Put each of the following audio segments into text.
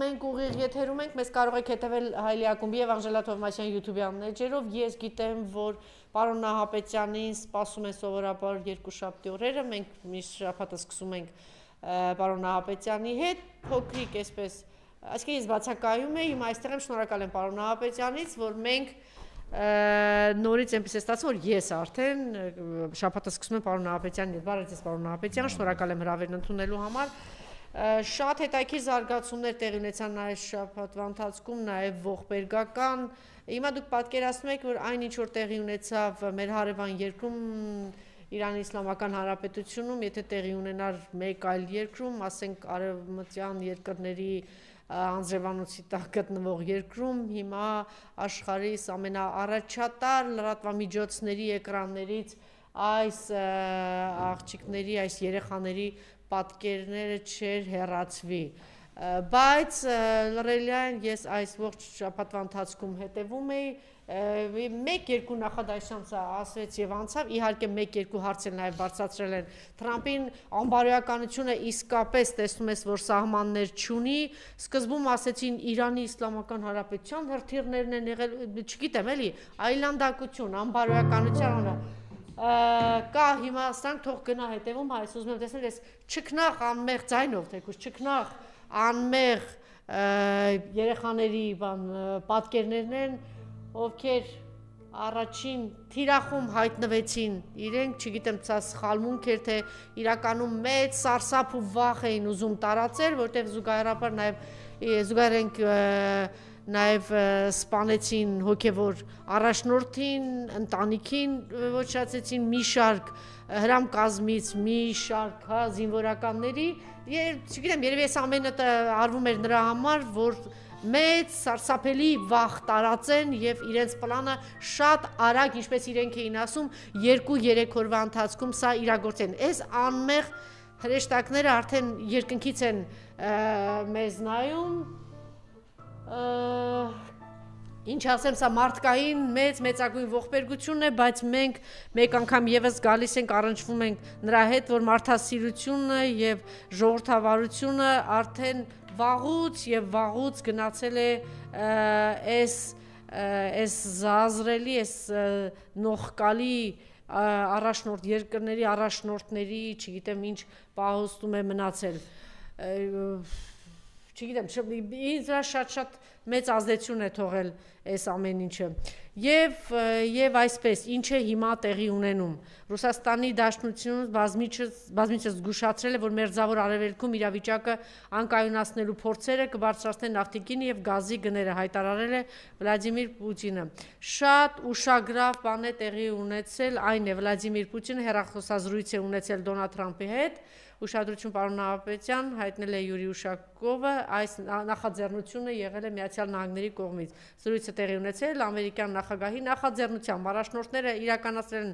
մենք ուղիղ եթերում ենք, մեզ կարող եք հետևել Հայլի Ակումբի եւ Անժելա Թովմասյան YouTube-յան էջերով։ Ես գիտեմ, որ պարոն Նահապետյանին սպասում են սովորաբար երկուշաբթի օրերը, մենք միշտ շաբաթը սկսում ենք պարոն Նահապետյանի հետ, փոքրիկ այսպես, այսինքն ես բացակայում եմ, հիմա այստեղ եմ, շնորհակալ եմ պարոն Նահապետյանից, որ մենք նորից այնպես է ստացվում, որ ես արդեն շաբաթը սկսում եմ պարոն Նահապետյանին, բարև ձեզ պարոն Նահապետյան, շնորհակալ եմ հրավերն ընդունելու համար։ Շատ հետաքրքիր զարգացումներ տեղի ունեցան այս շաբաթվա ընթացքում, նաև ողբերգական։ Հիմա դուք պատկերացնում եք, որ այն ինչ որ տեղի ունեցավ մեր հարևան երկրում Իրանի Իսլամական Հանրապետությունում, եթե տեղի ունենար մեկ այլ երկրում, ասենք արևմտյան երկրների անձրևանոցի տակ գտնվող երկրում, հիմա աշխարհիս ամենաառաջատար լրատվամիջոցների էկրաններից այս աղջիկների, այս երեխաների պատկերները չէր հեռացվի, բայց լրելյան ես այս ողջ շաբաթվա ընթացքում հետևում էի, մեկ-երկու նախադասանց ասվեց եւ անցավ, իհարկե մեկ-երկու հարց էլ նաեւ բարձրացրել են Թրամփին, անբարոյականությունը իսկապես տեսնում ես, որ սահմաններ չունի, սկզբում ասեցին Իրանի Իսլամական Հանրապետության հրթիռներն են եղել, չգիտեմ էլի, այլանդակություն, անբարոյականության կա հիմա ասանք թող գնա հետևում հայս ուզում եմ տեսնել ես չքնախ անմեղ ձայնով թեկուզ չքնախ անմեղ երեխաների պատկերներն են ովքեր առաջին թիրախում հայտնվեցին իրենք չգիտեմ ցա սխալմունք էր թե իրականում մեծ սարսափ ու վախ էին ուզում տարածել որտեղ զուգահեռաբար զուգահեռենք նաև սպանեցին հոգևոր առաջնորդին, ընտանիքին ոչնչացեցին մի շարք հրամկազմից, մի շարք զինվորականների, չգիտեմ, երևի այս ամենը արվում էր նրա համար, որ մեծ սարսափելի վախ տարածեն եւ իրենց պլանը շատ արագ, ինչպես իրենք էին ասում, 2-3 օրվա ընթացքում սա իրագործեն։ Այս անմեղ հրեշտակները արդեն երկնքից են մեզ նայում ինչ ասեմ, սա մարդկային մեծագույն ողբերգություն է, բայց մենք մեկ անգամ եւս գալիս ենք, առնչվում ենք նրա հետ, որ մարդասիրությունը եւ ժողովրդավարությունը արդեն վաղուց գնացել է այս զազրելի, այս նողկալի առաջնորդ երկրների, առաջնորդների, չգիտեմ ինչ պահոստում է մնացել չգիտեմ, ինձ շատ մեծ ազդեցություն է թողել այս ամեն ինչը եւ այսպես ինչ է հիմա տեղի ունենում Ռուսաստանի Դաշնությունը բազմիցս զգուշացրել է որ մերձավոր արևելքում իրավիճակը անկայունացնելու փորձերը կբարձրացնեն նավթի եւ գազի գները հայտարարել է Վլադիմիր Պուտինը շատ ուշագրավ բան է տեղի ունեցել այն է Վլադիմիր Պուտինը հեռախոսազրույց է ունեցել Դոնալդ Թրամփի հետ Ուշադրություն պարոն Նահապետյան հայտնել է Յուրի Ուշակովը այս նախաձեռնությունը եղել է Միացյալ Նահանգների կողմից զրույցը տեղի ունեցել ամերիկյան նախագահի նախաձեռնությամբ առաջնորդները իրականացրել են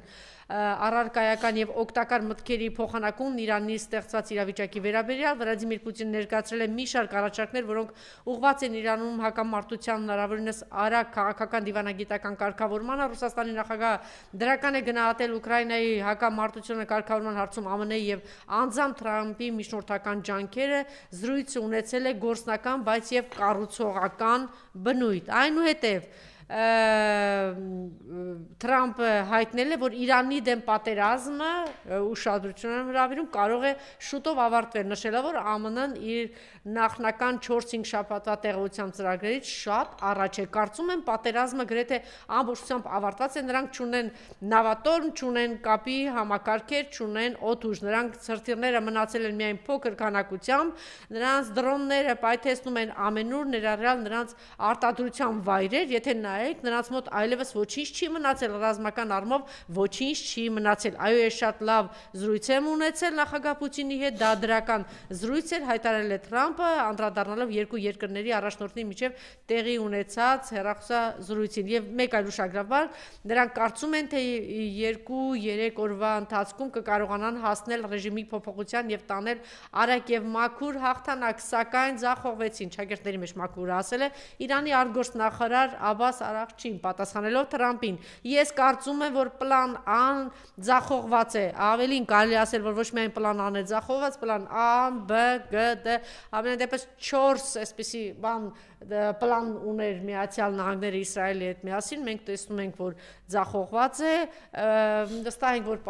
առարկայական եւ օգտակար մտքերի փոխանակում Իրանի ստեղծված իրավիճակի վերաբերյալ Վլադիմիր Պուտինը ներկայացրել է մի շարք առաջարկներ, որոնք ուղղված են Իրանում հակամարտության հնարավորինս արագ քաղաքական դիվանագիտական կարգավորմանը Ռուսաստանի նախագահը դրական է գնահատել Ուկրաինայի հակամարտությունը կարգավորման հարցում ԱՄՆ-ի եւ անձամբ Թրամփի միջնորդական ջանքերը զրույցը ունեցել է գործնական, բայց եւ կառուցողական բնույթ այնուհետեւ Թրամփը հայտնել է, որ Իրանի դեմ պատերազմը ուշադրություն եմ հրավիրում կարող է շուտով ավարտվել, նշելով, որ ԱՄՆ-ն իր նախնական 4-5 շաբաթվա տեղեկության ծրագրերից շատ առաջ է։ Կարծում եմ պատերազմը գրեթե ամբողջությամբ ավարտված է, նրանք չունեն նավատորմ, չունեն կապի համակարգեր, չունեն օդուժ, նրանք ցրտիրները մնացել են միայն փոքր քանակությամբ, նրանց դրոնները պայթեցնում են ամենուր, ներառյալ նրանց արտադրության վայրեր, եթե նրանց մոտ այլևս ոչինչ չի մնացել ռազմական առումով ոչինչ չի մնացել այո ես շատ լավ զրույց եմ ունեցել նախագահ Պուտինի հետ դա դրական զրույց էր հայտարարել է Թրամփը անդրադառնալով երկու երկրների առաջնորդների միջև տեղի ունեցած հեռախոսազրույցին եւ մեկ այլ ուշագրավ բան նրանք կարծում են թե 2-3 օրվա ընթացքում կկարողանան հասնել ռեժիմի փոփոխության եւ տանել արագ եւ մաքուր հաղթանակ սակայն ձախողվեցին ճակերտների մեջ մաքուր ասել է Իրանի արտգործնախարար Աբբաս Արարչին, պատասխանելով Թրամփին, ես կարծում եմ, որ պլան A-ն ձախողված է, ավելին կարելի ասել, որ ոչ միայն պլան A-ն է ձախողված, պլան A, B, G, D, ամենայն դեպս 4 այսպիսի բան պլան ուներ Միացյալ Նահանգները Իսրայելի հետ միասին, մենք տեսնում ենք, որ ձախողված է, վստահ ենք, որ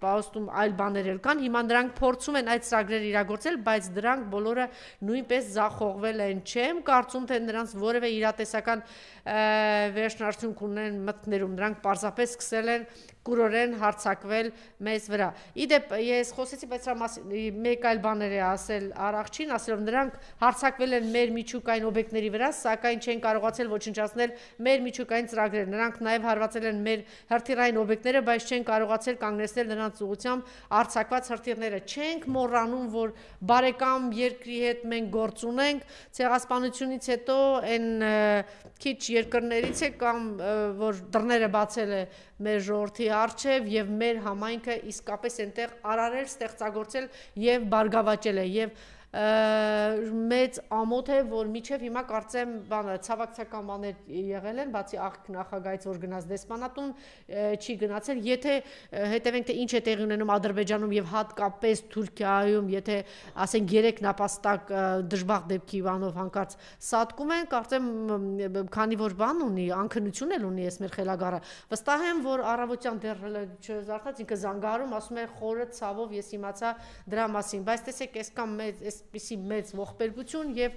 պահոստում այլ բաներ էլ կան, հիմա նրանք փորձում են այդ ծրագրերը իրագործել, բայց դրանք բոլորը նույնպես ձախողվել են, չեմ կարծում, թե նրանց որևէ իրատեսական վերջնարդյունք ունեն մտքներում, նրանք պարզապես սկսել են կուրորեն հարձակվել մեզ վրա։ Իդեպ ես խոսեցի, բայց մեկ այլ բաներ է ասել Արարչին, ասելով նրանք հարձակվել են մեր միջուկային օբյեկտների վրա, սակայն չեն կարողացել ոչնչացնել մեր միջուկային ծրագրերը։ Նրանք նաև հարվածել են մեր հրթիռային օբյեկտները, բայց չեն կարողացել կանգնեցնել նրանց ուղղությամբ արձակված հրթիռները։ Չենք մոռանում, որ բարեկամ երկրի հետ մենք գործ ունենք, ցեղասպանությունից հետո այն քիչ երկրներից է կամ որ դռները բացել է մեր ժողովրդի առջև եւ մեր համայնքը իսկապես այնտեղ արարել, ստեղծագործել եւ բարգավաճել է եւ մեծ ամոթ է, որ միջև հիմա կարծեմ ցավակցական բաներ եղել են, բացի աղք նախագահից, որ գնաց դեսպանատուն, չի գնացել, եթե հետևենք, թե ինչ է տեղի ունենում Ադրբեջանում եւ հատկապես Թուրքիայում, եթե ասենք 3 նապաստակ դժբախտ դեպքի բանով հանկարծ սատկում են, կարծեմ քանի որ բան ունի, անքնություն էլ ունի այս մեր խելագարը, վստահ եմ, որ առավոտյան դեռ չզարթած ինքը զանգահարում, ասում է խորը ցավով ես իմացա դրա մասին, բայց տեսեք, այսքան մեծ պիսի մեծ ողբերգություն եւ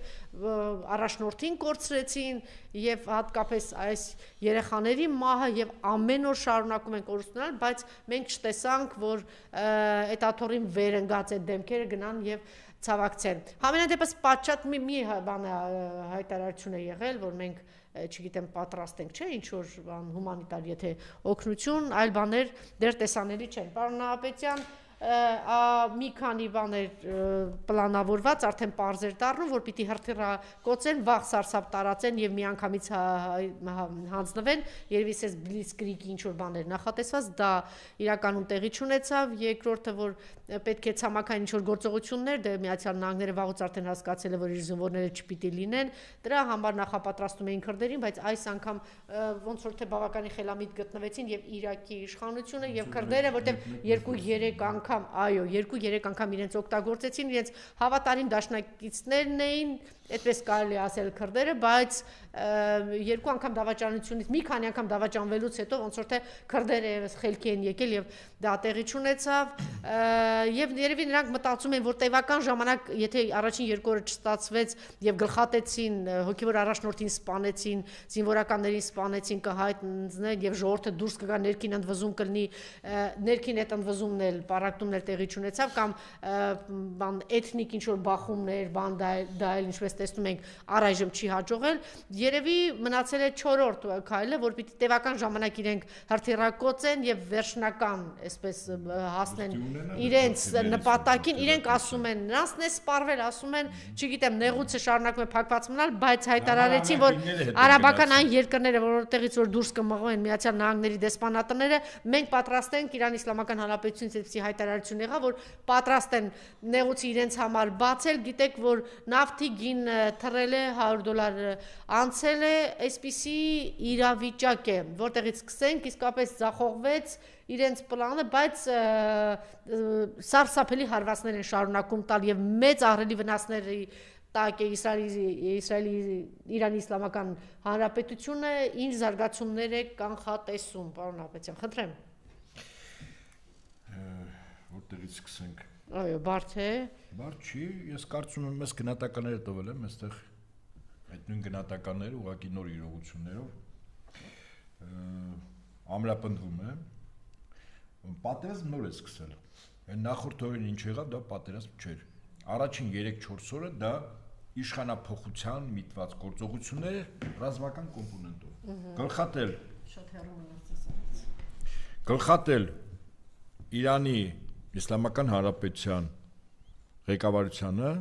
առաջնորդին կորցրեցին եւ հատկապես այս երեխաների մահը եւ ամեն օր շարունակում են կորուստանալ, բայց մենք չտեսանք, որ այդ աթոռին վեր ընկած այդ դեմքերը գնան եւ ցավակցեն։ Համենայնդեպս պատշաճ մի բան հայտարարություն է եղել, որ մենք չգիտեմ պատրաստ ենք, չէ, ինչ որ բան հումանիտար, եթե օգնություն, այլ բաներ դեռ տեսանելի չեն։ Պարոն Նահապետյան, մի քանի բաներ պլանավորված, արդեն պարզ էր դառնում, որ պիտի հրթիռակոծեն, վաղ սարսափ տարածեն եւ միանգամից հանձնվեն, երևի էս բլիցկրիգի ինչ որ բաներ նախատեսված, դա իրականում տեղի չունեցավ, երկրորդը, որ պետք է ցամաքային ինչ որ գործողություններ, դե Միացյալ Նահանգները վաղուց արդեն հասկացել է, որ իր զինվորները չպիտի լինեն, դրա համար նախապատրաստում էին քրդերին, բայց այս անգամ ոնց որ թե բավականին խելամիտ գտնվեցին եւ Իրաքի իշխանությունը եւ քրդերը, որտեղ 2-3 անգամ, այո, 2-3 անգամ իրենց օգտագործեցին, իրենց հավատարիմ դաշնակիցներն էին, այդպես կարելի ասել քրդերը, բայց 2 անգամ դավաճանությունից, մի քանի անգամ դավաճանվելուց հետո ոնց որ թե քրդերը եւս խելքի են եկել եւ դա տեղի չունեցավ, եւ երևի նրանք մտածում են, որ տևական ժամանակ, եթե առաջին 2 օրը չստացվեց եւ գլխատեցին, հոգեվոր առաջնորդին սպանեցին, զինվորականներին սպանեցին, կհայտնեն եւ ժողովուրդը դուրս կգա, ներքին ընդվզում կլինի, ներքին այդ ընդվզումն էլ պարակտումն էլ տեղի չունեցավ կամ բան էթնիկ ինչ որ բախումներ, բան դա էլ ինչպես տեսնում ենք առայժմ չի հաջողել, երևի մնացել է 4-րդ քայլը, որ պիտի տևական ժամանակ իրենք հրթիռակոծեն եւ վերջնական այսպես հասնեն իրենց նպատակին, իրենք ասում են, նրանցն է սպառվել, ասում են, չգիտեմ, նեղուցը շարունակում է փակված մնալ, բայց հայտարարեցին, որ արաբական այն երկրները, որտեղից որ դուրս կմղվեն Միացյալ Նահանգների դեսպանատները, մենք պատրաստ ենք, Իրանի Իսլամական Հանրապետությունից այդպիսի հայտարարություն եղավ, որ պատրաստ են նեղուցը իրենց համար բացել, գիտեք, որ նավթի գին թռել է $100 անցել է, այսպիսի իրավիճակ է, որտեղից սկսենք, իսկապես ձախողվեց իրենց պլանը, բայց սարսափելի հարվածներ են շարունակում տալ եւ մեծ ահռելի վնասների տակ է Իրանի Իսլամական Հանրապետությունը, ինչ զարգացումներ է կանխատեսում, պարոն Նահապետյան, խնդրեմ։ Որտեղից սկսենք։ Այո, բարդ է։ Բարդ չի, ես կարծում եմ, ես գնահատականները տվել եմ, այստեղ այդ նույն գնահատականները ուղղակի նոր իրողություններով ամրապնդվում է։ Պատերազմ նոր է սկսել։ Այն նախորդ օրերին ինչ եղավ, դա պատերազմ չէր։ Առաջին 3-4 օրը դա իշխանափոխության միտված գործողություններ ռազմական կոմպոնենտով։ Գլխատել Իրանի Իսլամական Հանրապետության ղեկավարությանը,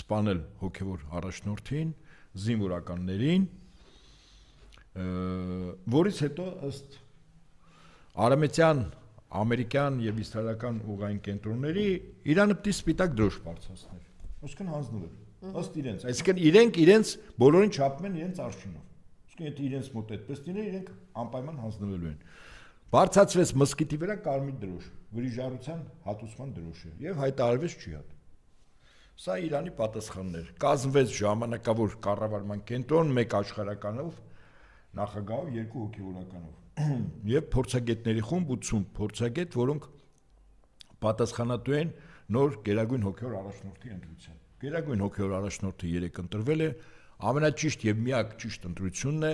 սպանել հոգևոր առաջնորդին, զինվորականներին, որից հետո ըստ արամեծյան, ամերիկյան եւ իսրայելական ուղղային կենտրոնների Իրանը պիտի սպիտակ դրոշ բարձրացներ, այսինքն հանձնվել, ըստ իրենց, այսինքն իրենք իրենց բոլորին չափում են իրենց արշինով, Իսկ եթե իրենց մոտ այդպես լիներ, իրենք անպայման հանձնվելու են։ Բարձրացվեց մսկիթի վրա կարմիր դրոշ, վրիժառության հատուցման դրոշ է եւ հայտարարվեց ջիհադ։ Սա Իրանի պատասխանն էր։ Կազմվեց ժամանակավոր կառավարման կենտրոն 1 աշխարհականով, նախագահով 2 հոգևորականով եւ փորձագետների խումբ 80 փորձագետ, որոնք պատասխանատու են նոր Գերագույն հոգևոր առաջնորդի ընտրության։ Գերագույն հոգևոր առաջնորդը 3 ընտրվել է, ամենաճիշտ եւ միակ ճիշտ ընտրությունն է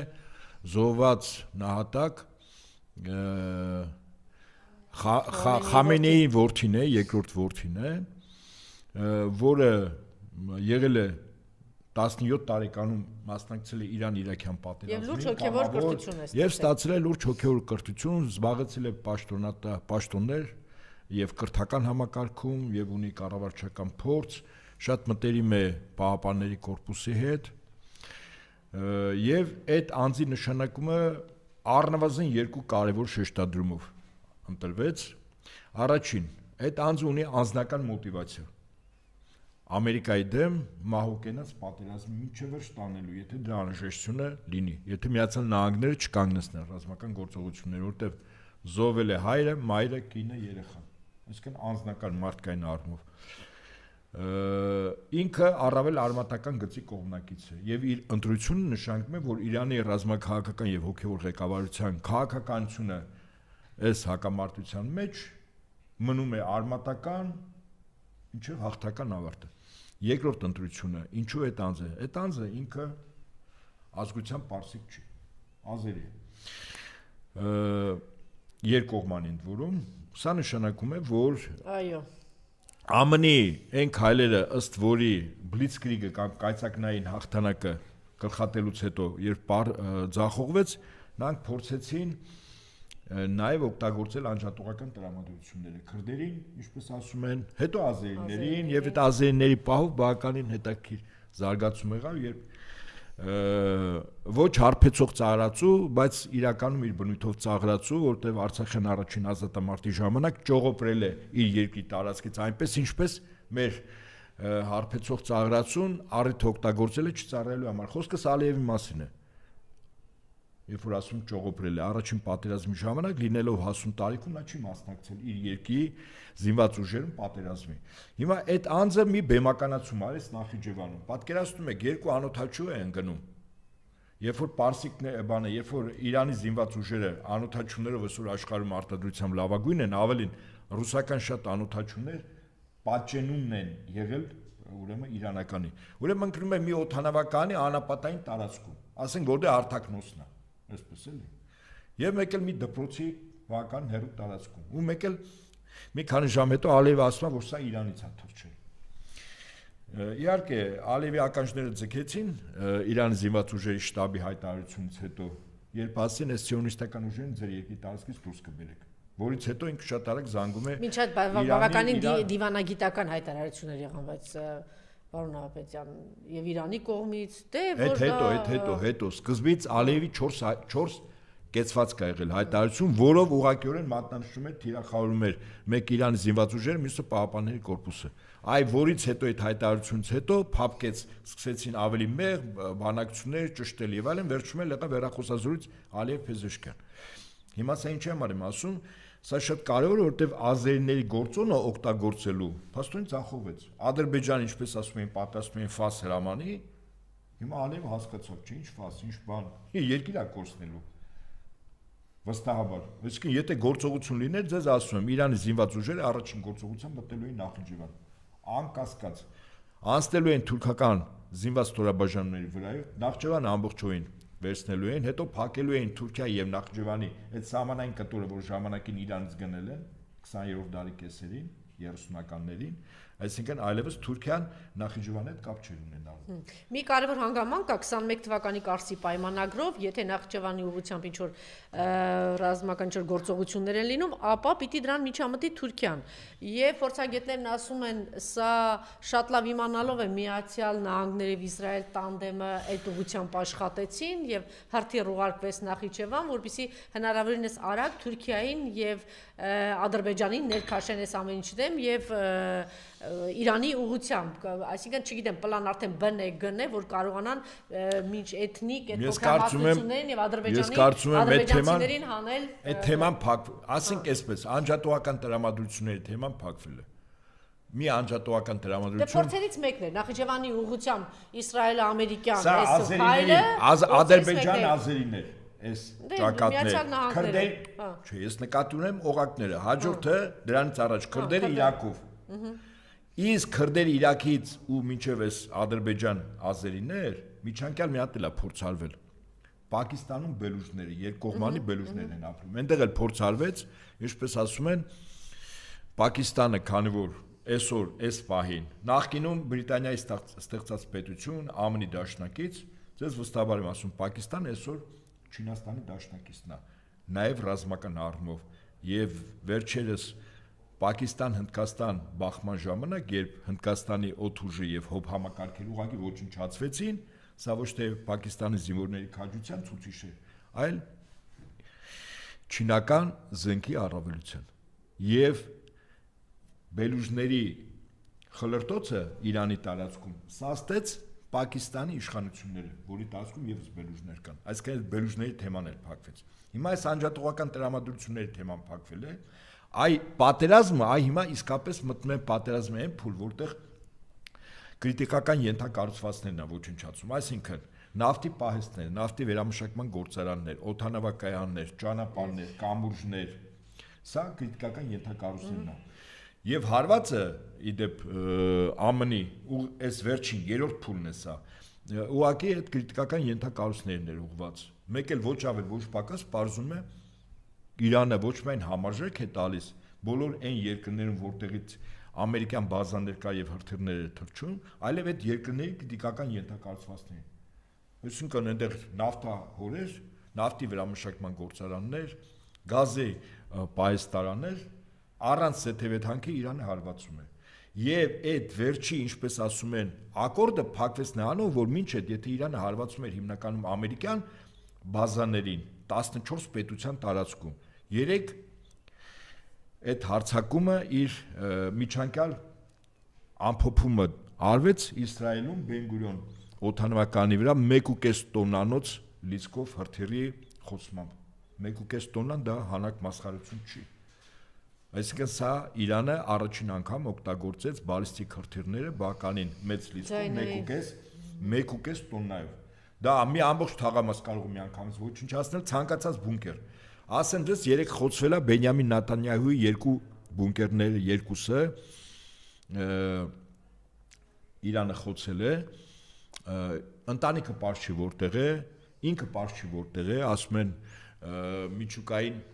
զոհված նահատակ Խամենեի որդին է, երկրորդ որդին է, որը եղել է 17 տարեկանում մասնակցել է Իրան-Իրաքյան պատերազմին եւ ստացել է լուրջ հոգեոր կրթություն, զբաղեցել է պաշտոններ եւ կրթական համակարգում եւ ունի կառավարչական փորձ, շատ մտերիմ է Պահապանների կորպուսի հետ եւ այդ անձի նշանակումը առնվազն 2 կարևոր շեշտադրումով ընտրվեց։ Առաջին, այդ անձը ունի անձնական մոտիվացիա Ամերիկայի դեմ մահուկենաց պատերազմի միջև ստանալու, եթե դրա անհրաժեշտությունը լինի, եթե Միացյալ Նահանգները չկանգնեցնեն ռազմական գործողություններ, որտեղ զոհվել է հայրը, մայրը, կինը, երեխան, այսինքն անձնական մարդկային առումով։ Ինքը առավել արմատական գծի կողմնակից է եւ իր ընտրությունը նշանակում է, որ Իրանի ռազմաքաղաքական եւ հոգեվոր ղեկավարության քաղաքականությունը այս հակամարտության մեջ մնում է արմատական ինչեւ հաղթական ավարտը։ Երկրորդ ընտրությունը, ինչու այդ անձը։ Այդ անձը ինքը ազգության պարսիկ չի, ազերի է։ Երկկողմանի ընդ որում, սա նշանակում է, որ այո, ԱՄՆ-ի այն քայլերը, ըստ որի բլիցկրիգը կամ կայծակնային հաղթանակը գլխատելուց հետո, երբ ձախողվեց, նրանք փորձեցին նաև օգտագործել անջատողական տրամադրությունները քրդերին, ինչպես ասում են, հետո ազերիներին եւ այդ ազերիների պահով բավականին հետաքրքիր զարգացում եղավ, երբ ոչ հարբեցող ծաղրացու, բայց իրականում իր բնույթով ծաղրացու, որտեղ Արցախյան առաջին ազատամարտի ժամանակ ճողոպրել է իր երկրի տարածքից այնպես, ինչպես մեր հարբեցող ծաղրացուն առիթ օգտագործել է չծառայելու համար։ Խոսքս Ալիևի մասին է։ Երբ որ ասում ճողոպրել է առաջին պատերազմի ժամանակ, լինելով հասուն տարիքում, նա չի մասնակցել իր երկրի զինված ուժերում պատերազմի։ Հիմա այդ անձը մի բեմականացում արեց Նախիջևանում։ Պատկերացնում եք, 2 անօթաչու է ընկնում։ Երբ որ պարսիկն երբ որ Իրանի զինված ուժերը անօթաչուներով այսօր աշխարհում արտադրությամբ լավագույնն են, ավելին ռուսական շատ անօթաչուներ պատճենումն են եղել, ուրեմն իրանականի։ Ուրեմն ընկնում է մի օթանավականի անապատային տարածքում, ասենք որտեղ արտակնոցն է, այսպես էլի։ Եվ մեկ էլ մի դպրոցի վական հերու տարածքում։ Ու մեկ էլ մի քանի ժամ հետո Ալիևը ասում է, որ սա Իրանից է թռչել։ Իհարկե, Ալիևի ականջները ձգեցին Իրանի զինված ուժերի շտաբի հայտարարությունից հետո, երբ ասին, այս սիոնիստական ուժերն ձեր երկրի տարածքից դուրս կբերեք, որից հետո ինքը շատ արագ զանգում է։ Մինչ այդ բավականին դիվանագիտական հայտարարություններ եղան, բայց պարոն Նահապետյան, եւ Իրանի կողմից, դե որ հետո սկզբից Ալիևի 4 կեցված կա եղել հայտարարություն, որով ուղղակիորեն մատնանշում է թիրախավորում էր մեկ Իրանի զինված ուժերը, մյուսը Պահապանների կորպուսը։ Այ որից հետո այդ հայտարարությունից հետո փափկեց, սկսեցին ավելի մեղ բանակցություններ ճշտել եւ այլն, վերջում էլ եղավ հեռախոսազրույց Ալիև Փեզեշքյան։ Հիմա սա ինչ եմ ասում, սա շատ կարևոր է, որտեվ ազերիների գործոնը օգտագործելու փաստորեն ցախողվեց։ Ադրբեջանը, ինչպես ասում են, պատրաստում են ֆաս հրամանի, հիմա Ալիևը հասկացավ, չէ, ինչ ֆաս, ինչ բան, երկիր է կորցնելու։ Վստահաբար։ Այսինքն, եթե գործողություն լիներ, ձեզ ասում եմ, Իրանի զինված ուժերը առաջին գործողության մտնելու են Նախիջևան։ Անկասկած անցնելու են թուրքական զինված ստորաբաժանումների վրայով, Նախիջևանը ամբողջովին վերցնելու են, հետո փակելու են Թուրքիայի եւ Նախիջևանի այդ սահմանային կտորը, որ ժամանակին Իրանից գնել են 20-րդ դարի կեսերին, 30-ականներին, այսինքն այլևս Թուրքիան Նախիջևանի հետ կապ չեր ունենալու։ Մի կարևոր հանգամանք կա 21 թվականի Կարսի պայմանագրով, եթե Նախիջևանի ուղղությամբ ինչ որ ռազմական ինչ որ գործողություններ են լինում, ապա պիտի դրան միջամտի Թուրքիան։ Եվ փորձագետներն ասում են, սա շատ լավ իմանալով է Միացյալ Նահանգների եւ Իսրայել տանդեմը այդ ուղղությամբ աշխատեցին եւ հրթիռ ուղարկվեց Նախիջևան, որպեսզի հնարավորինս արագ Թուրքիային եւ Ադրբեջանին ներքաշեն այս ամեն ինչի դեմ եւ Իրանի ուղղությամբ, այսինքն չգիտեմ, պլան արդեն բն է գն է, որ կարողանան մինչ էթնիկ այդ փոքրահասություններին եւ ադրբեջանցիներին հանել այդ թեման փակ, ասենք այսպես, անջատողական տրամադրությունների թեման փակվել է։ Մի անջատողական տրամադրություն։ Դե փորձերից մեկն է Նախիջևանի ուղղությամբ Իսրայել-ամերիկյան այս հայլը Ադրբեջան ազերիներ այս ճակատներ քրդեր չէ ես նկատի ունեմ օղակները հաջորդը դրանից առաջ քրդերը Իրաքով իսկ քրդերը Իրաքից ու մինչև այս Ադրբեջան ազերիներ միջանկյալ մի հատ էլ է փորձարվել Պակիստանում բելուջները երկկողմանի բելուջներն են ապրում այնտեղ էլ փորձարվեց ինչպես ասում են Պակիստանը քանի որ այսօր այս պահին նախկինում Բրիտանիայի ստեղծած պետություն ԱՄՆ-ի դաշնակից ձեզ վստահաբար եմ ասում Պակիստան այսօր Չինաստանի դաշնակիցն է, նաև ռազմական առումով եւ վերջերս Պակիստան-Հնդկաստան բախման ժամանակ, երբ Հնդկաստանի օդուժը եւ հոբ համակարգերը ուղղակի ոչնչացվեցին, սա ոչ թե Պակիստանի զինվորների քաջության ցուցիչ է, այլ չինական զենքի առավելության եւ բելուջների խլրտոցը Իրանի տարածքում սաստեց Պակիստանի իշխանությունները, որի տարածքում եւս բելուջներ կան։ Այսինքն բելուջների թեման էլ փակվեց։ Հիմա այս անջատողական տրամադրությունների թեման փակվել է։ Այ պատերազմը, այ հիմա իսկապես մտնում են պատերազմի այն փուլ, որտեղ քրիտիկական ենթակառուցվածքներն են ոչնչացում, այսինքն նավթի պահեստներ, նավթի վերամշակման գործարաններ, օդանավակայաններ, ճանապարհներ, կամուրջներ, սա քրիտիկական ենթակառուցումն է։ Եվ հարվածը իդեպ ԱՄՆ-ի ու այս վերջին երրորդ փուլն է սա ուղղակի այդ քրիտիկական ենթակառուցումներն էր ուղղված մեկ էլ ոչ ավել ոչ պակաս բարձում է Իրանը ոչ միայն համարժեք է տալիս բոլոր այն երկրներում որտեղից ամերիկյան բազաներ կա եւ հրթիռներ է թռչում այլև այդ երկրների քրիտիկական ենթակառուցվածքներ այսինքն այնտեղ նավթահորեր նավթի վերամշակման գործարաններ գազի պահեստարաններ առանց սեթևեթանքի Իրանը հարվածում է եւ այդ վերջի ինչպես ասում են ակորդը փակվեց նրանով որ ոչ եթե Իրանը հարվածում էր հիմնականում ամերիկյան բազաներին 14 պետության տարածքում 3 այդ հարցակումը իր միջանկյալ ամփոփումը արվեց Իսրայելում Բեն-Գուրիոն օդանավականի վրա 1.5 տոննանոց լիցքով հրթիռի խոցմամբ 1.5 տոննան դա հանակ մասխարություն չի Այսինքն սա Իրանը առաջին անգամ օգտագործեց բալիստիկ հրթիռները բականին մեծ լիցքով 1.5 տոննայով։ Դա մի ամբողջ թաղամաս կարող մի անգամից ոչնչացնել ցանկացած բունկեր։ Ասեն դες 3 խոցվել է Բենյամին Նեթանյահուի երկու բունկերները երկուսը Իրանը խոցել է ընտանիքը պարզ չի որտեղ է ինքը պարզ չի որտեղ է ասում են միջուկային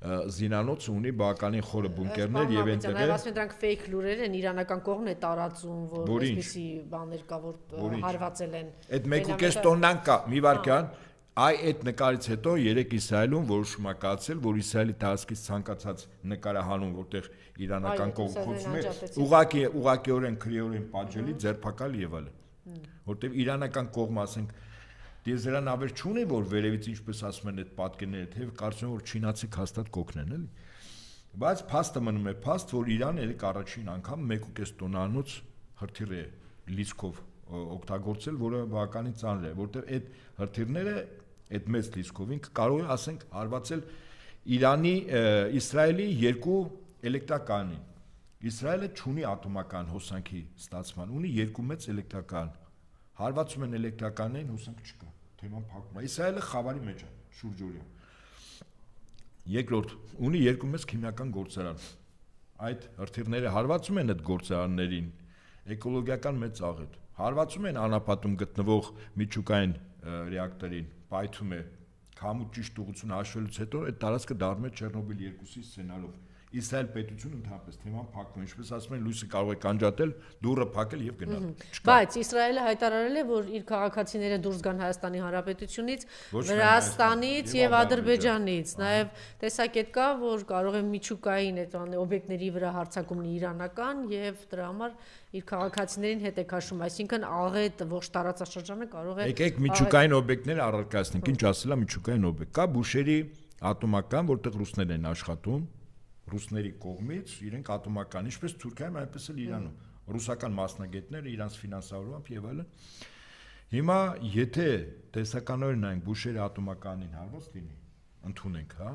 Զինանոցը ունի բականին խորը բունկերներ եւ այնտեղ է ասում են դրանք fake լուրեր են իրանական կողմն է տարածում որ այսպեսի բաներ կա որ հարվածել են այդ 1.5 տոննան կա մի վարքյան այ այդ նկարից հետո երեք Իսրայելում որոշում է կայացել որ Իսրայելի տարածքից ցանկացած նկարահանում որտեղ իրանական կողմը խոցում է ուղղակիորեն քրեորեն պատժելի ձերբակալ եւ այլն որտեղ իրանական կողմը ասենք Դիեզերան ավեր չունի որ վերևից ինչպես ասում են այդ պատկերները թե կարծում եմ որ չինացիք հաստատ կօգնեն էլի բայց փաստը մնում է փաստ որ Իրանը ելք առաջին անգամ 1.5 տոննանոց հրթիռ է լիցքով օգտագործել որը բավականին ծանր է որտեղ այդ հրթիռները այդ մեծ լիցքով ինքը կարող է ասենք հարվածել Իրանի Իսրայելի երկու էլեկտրակայանին Իսրայելը չունի ատոմական հոսանքի ստացման ունի երկու մեծ էլեկտրակայան հարվածում են էլեկտրականներին հոսանք չկա թեման փակում է Իսրայելը խավարի մեջ է շուրջօրյա երկրորդ ունի երկու մեծ քիմիական գործարան այդ հրթիռները հարվածում են այդ գործարաններին էկոլոգիական մեծ աղետ հարվածում են անապատում գտնվող միջուկային ռեակտորին պայթում է քամու ճիշտ ուղղություն հաշվելուց հետո այդ տարածքը դառնում է Չեռնոբիլ 2-ի սցենարով Իսրայել պետությունը ընդհանրապես թեման փակում է, ինչպես ասում են, լույսը կարող է կանջատել, դուռը փակել եւ գնալ։ Բայց Իսրայելը հայտարարել է, որ իր քաղաքացիները դուրս գան Հայաստանի Հանրապետությունից, Վրաստանից եւ Ադրբեջանից, նաեւ տեսակետ կա, որ կարող է միջուկային այդ օբյեկտների վրա հարձակումն իրանական եւ դրա համար իր քաղաքացիներին հետ է քաշում, այսինքն աղետ ողջ տարածաշրջանը կարող է Եկեք միջուկային օբյեկտներ առարկայացնենք, ինչ ասելա միջուկային օբյեկտ։ Կա Բուշերի ատոմական, որտեղ ռուսներն են աշխատում ռուսների կողմից իրենք ատոմական, ինչպես Թուրքիայում, այնպես էլ Իրանում, ռուսական մասնագետները իրանց ֆինանսավորմամբ եւ այլն։ Հիմա եթե տեսականորեն նայենք Բուշերի ատոմականին հարված լինի, ընդունենք, հա,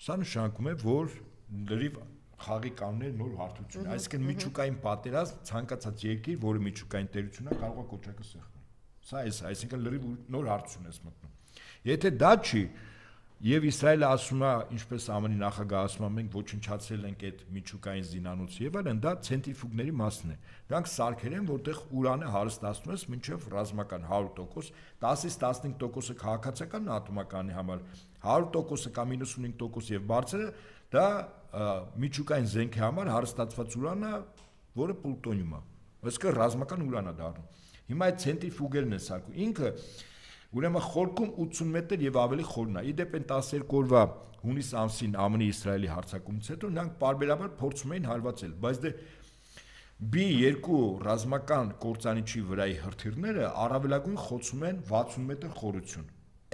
սա նշանակում է, որ լրիվ խաղի կանոներ նոր հարթություն, այսինքն միջուկային պատերազմ ցանկացած երկիր, որը միջուկային տերություն է, կարող է կոչակը սեղմել։ Սա է, այսինքն լրիվ նոր հարթություն է մտնում։ Եթե դա չի, եւ Իսրայելը ասում է, ինչպես ԱՄՆ-ի նախագահը ասում է, մենք ոչնչացրել ենք այդ միջուկային զինանոցը եւ այլն, դա ցենտրիֆուգների մասն է։ Դրանք սարքեր են, որտեղ ուրանը հարստացնում ես մինչեւ ռազմական 100%, 10-ից 15%-ը քաղաքացիական ատոմականի համար, 100%-ը կամ 95% եւ բարձրը դա միջուկային զենքի համար հարստացված ուրանը, որը պլուտոնիում է։ Այսինքն ռազմական ուրան է դառնում։ Հիմա այդ ցենտրիֆուգերն է սարքում։ Ինքը ուրեմն խորքում 80 մետր եւ ավելի խորն է։ Իդեպ են 12 օրվա հունիս ամսին ԱՄՆ-ի Իսրայելի հարձակումից հետո նրանք պարբերաբար փորձում էին հարվածել, բայց դե B2 ռազմական կործանիչի վրայի հրթիռները առավելագույն խոցում են 60 մետր խորություն։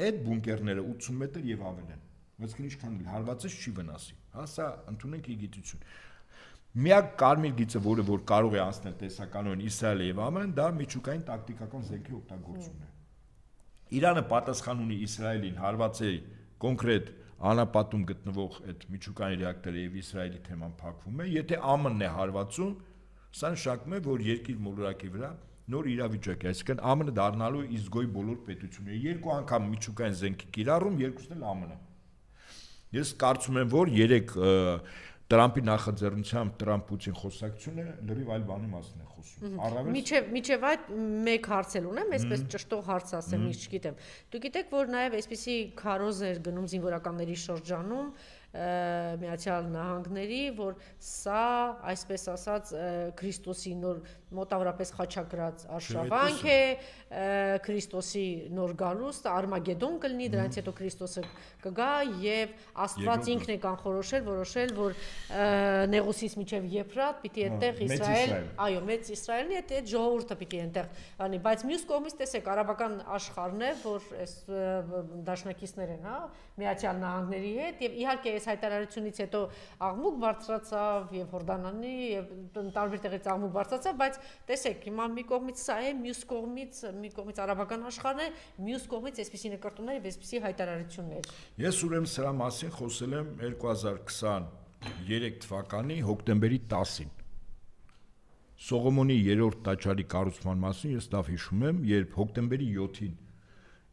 Այդ բունկերները 80 մետր եւ ավել են։ Այսինքն ինչքան էլ հարվածես չի վնասի։ Հա, սա ընդունենք իգիտություն։ Միակ կարմիր գիծը, որը որ կարող է անցնել տեսականորեն Իսրայելը եւ ԱՄՆ-ն, դա միջուկային տակտիկական զենքի օգտագործումն է։ Իրանը պատասխան ունի Իսրայելին հարվածի կոնկրետ անապատում գտնվող այդ միջուկային ռեակտորը եւ Իսրայելի թեման փակվում է, եթե ԱՄՆ-ն է հարվածում, սա նշանակում է, որ երկիր մոլորակի վրա նոր իրավիճակ է, այսինքն ԱՄՆ-ը դառնալու իզգոյ բոլոր պետությունները, երկու անգամ միջուկային զենքի կիրառում, երկուսն էլ ԱՄՆ-ը։ Ես կարծում եմ, որ 3 Տրամպի նախաձեռնությամբ Տրամփ-Պուտին խոսակցությունը լրիվ այլ բանի մասին է խոսում։ Առավել Միջև այդ մեկ հարց էլ ունեմ, այսպես ճշտող հարց ասեմ, ինչ չգիտեմ։ Դուք գիտեք, որ նաև այսպիսի քարոզ էր գնում զինվորականների շրջանում Միացյալ Նահանգների, որ սա, այսպես ասած, Քրիստոսի նոր մոտավորապես խաչակրած արշավանք է, Քրիստոսի նոր գալուստ, Արմագեդոն կլինի, դրանից հետո Քրիստոսը կգա եւ Աստված ինքն է կանխորոշել, որոշել, որ Նեղուսից մինչև Եփրատ պիտի այդտեղ Իսրայել, այո, մեծ Իսրայելն է, այդ ժողովուրդը պիտի այդտեղ անի, բայց մյուս կողմից տեսեք, արաբական աշխարհն է, որ այս դաշնակիցներ են, հա, Միացյալ Նահանգների հետ եւ իհարկե այս հայտարարությունից հետո աղմուկ բարձրացավ եւ Հորդանանի եւ տարբեր տեղից աղմուկ բարձրացավ, բայց տեսեք, հիմա մի կողմից սա է, մյուս կողմից արաբական աշխարհն է, մյուս կողմից այսպիսի նկարտումներ եւ այսպիսի հայտարարություններ։ Ես ուրեմն սրա մասին խոսել եմ 2023 թվականի հոկտեմբերի 10-ին։ Սողոմոնի 3-րդ տաճարի կառուցման մասին ես լավ հիշում եմ, երբ հոկտեմբերի 7-ին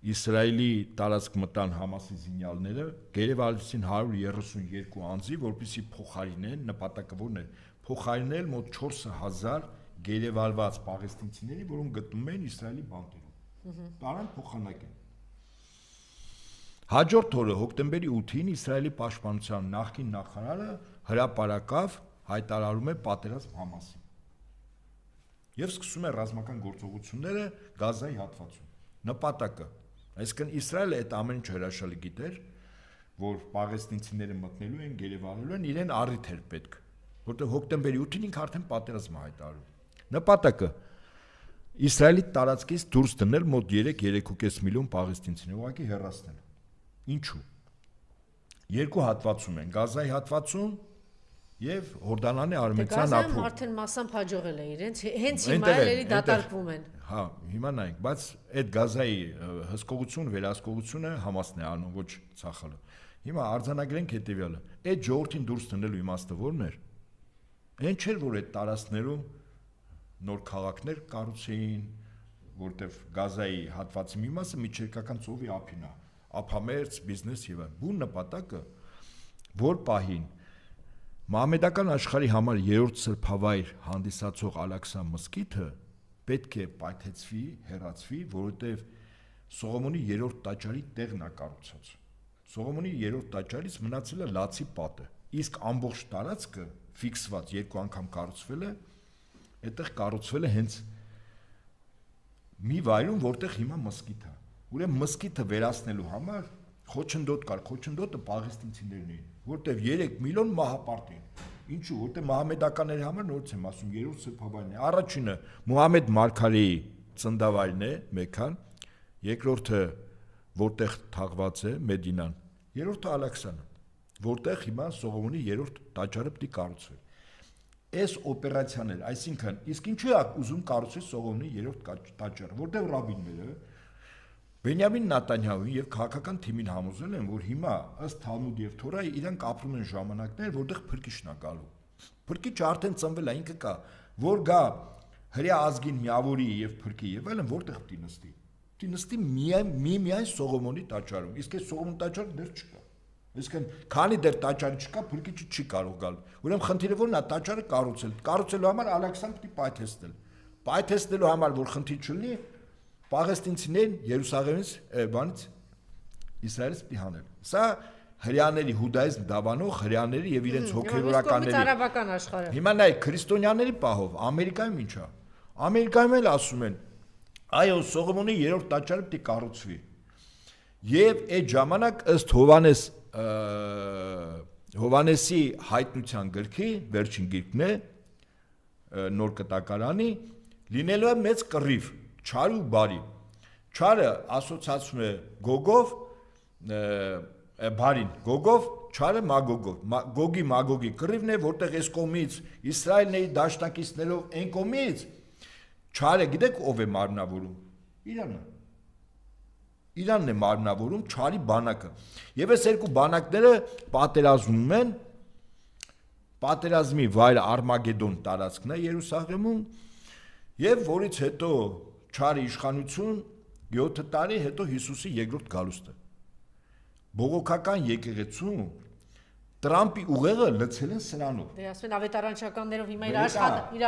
Իսրայելի տարածք մտան Համասի զինյալները, գերեվարեցին 132 անձի, որպեսզի փոխարինեն, նպատակը որն է, փոխարինել մոտ 4000 գերեվարված պաղեստինցիների, որոնք գտնվում են Իսրայելի բանտերում։ Տարան փոխանակեն։ Հաջորդ օրը հոկտեմբերի 8-ին Իսրայելի պաշտպանության նախկին նախարարը հրապարակավ հայտարարում է պատերազմ Համասին։ Եվ սկսում է ռազմական գործողությունները Գազայի հատվածում։ Նպատակը, այսինքն Իսրայելը այդ ամեն ինչ հրաշալի գիտեր, որ պաղեստինցիները մտնելու են, գերեվարելու են, իրեն առիթ էր պետք, որտեղ հոկտեմբերի 8-ին ինքը արդեն պատերազմ հայտարարում։ Նպատակը Իսրայելի տարածքից դուրս դնել մոտ 3-3.5 միլիոն պաղեստինցիներ, ուղղակի հեռացնել։ Ինչու։ Երկու հատվածում են, Գազայի հատվածում եւ Հորդանանի արևմտյան ափում։ Գազայում արդեն մասամբ հաջողել է իրենց, հենց հիմա էլի դատարկվում են։ Հա, հիմա նայենք, բայց այդ Գազայի հսկողություն, վերահսկողությունը Համասն է անում, ոչ ՑԱԽԼ-ը։ Հիմա արձանագրենք հետեւյալը. այդ ժողովրդին դուրս դնելու իմաստը ո՞րն էր։ Այն չէր, որ այդ տարածքներում նոր քաղաքներ կառուցեին, որտեվ Գազայի հատվածի մի մասը միջերկրական ծովի ափին է, ափամերձ բիզնես եւ այլն։ Բուն նպատակը, որ պահին Մահմեդական աշխարհի համար 3-րդ սրբավայր հանդիսացող Ալաքսա մզկիթը պետք է պայթեցվի, հեռացվի, որովհետև Սողոմոնի 3-րդ տաճարի տեղն է կառուցած։ Սողոմոնի 3-րդ տաճարից մնացել է լացի պատը, իսկ ամբողջ տարածքը ֆիքսված 2 անգամ կառուցվել է, այդտեղ կառուցվել է հենց մի վայրում, որտեղ հիմա մզկիթ է։ Ուրեմն մզկիթը վերացնելու համար խոչընդոտ կար, խոչընդոտը պաղեստինցիներն էին, որտեղ 3 միլիոն մահապարտ էին։ Ինչու, որտեղ մահմեդականների համար նորից եմ ասում, 3-րդ սրբավայրն է։ Առաջինը Մուհամեդ Մարգարեի ծննդավայրն է, Մեքքան, երկրորդը որտեղ թաղված է Մեդինան, երրորդը Ալաքսան, որտեղ հիմա Սողոմոնի 3-րդ տաճարը պիտի կառուցվի։ Այս օպերացիան էր, այսինքն, իսկ ինչու է ուզում կառուցել Սողոմոնի 3-րդ տաճարը, որտեղ ռաբինները Բենյամին Նետանյահուին եւ քաղաքական թիմին համոզել են, որ հիմա ըստ Թալմուդ եւ Թորայի իրանք ապրում են ժամանակներ, որտեղ փրկիչն է գալու։ Փրկիչը արդեն ծնվել է, ինքը կա, որ գա հրեա ազգին միավորի եւ փրկի եւ այլն, որտեղ պիտի նստի։ Պիտի նստի միայն Սողոմոնի տաճարում, իսկ այս Սողոմոնի տաճարը դեռ չկա։ Այսինքն, քանի դեռ տաճարը չկա, փրկիչը չի կարող գալ։ Ուրեմն խնդիրը որն է, տաճարը կառուցելու համար Ալեքսանդրը պիտի պայթեցնել։ Պայթեցնելու համար, որ խնդիր չլինի, պաղեստինցիներն Երուսաղեմից, բանից Իսրայելից պիտի հանել։ Սա հрьяաների հուդայիզմ դավանող հрьяաների եւ իրենց հոգեվորականների։ Հիմա նայ քրիստոնյաների պահով Ամերիկայում ինչ է։ Ամերիկայում էլ ասում են, այո, Սողոմոնի 3-րդ տաճարը պիտի կառուցվի։ Եվ այդ ժամանակ ըստ Հովանեսի հայտնության գրքի, վերջին գիրքն է, նոր կտակարանի, լինելու է մեծ կռիվ, չար ու բարի։ Չարը ասոցացվում է Գոգով, բարին Գոգով, չարը Մագոգով։ Գոգի Մագոգի կռիվն է, որտեղ այս կողմից Իսրայելների դաշնակիցներով այն կողմից չարը գիտեք ով է մարմնավորում։ Իրանը։ Իրանն է մարմնավորում չարի բանակը։ Եվ այս երկու բանակները պատերազմում են, պատերազմի վայրը Արմագեդոն տարածքն է Երուսաղեմում, եւ որից հետո չարի իշխանություն 7 տարի հետո Հիսուսի երկրորդ գալուստը։ Բողոքական եկեղեցու Տրամպի ուղեղը լցել են սրանով։ Դե ասեն ավետարանչականներով հիմա իր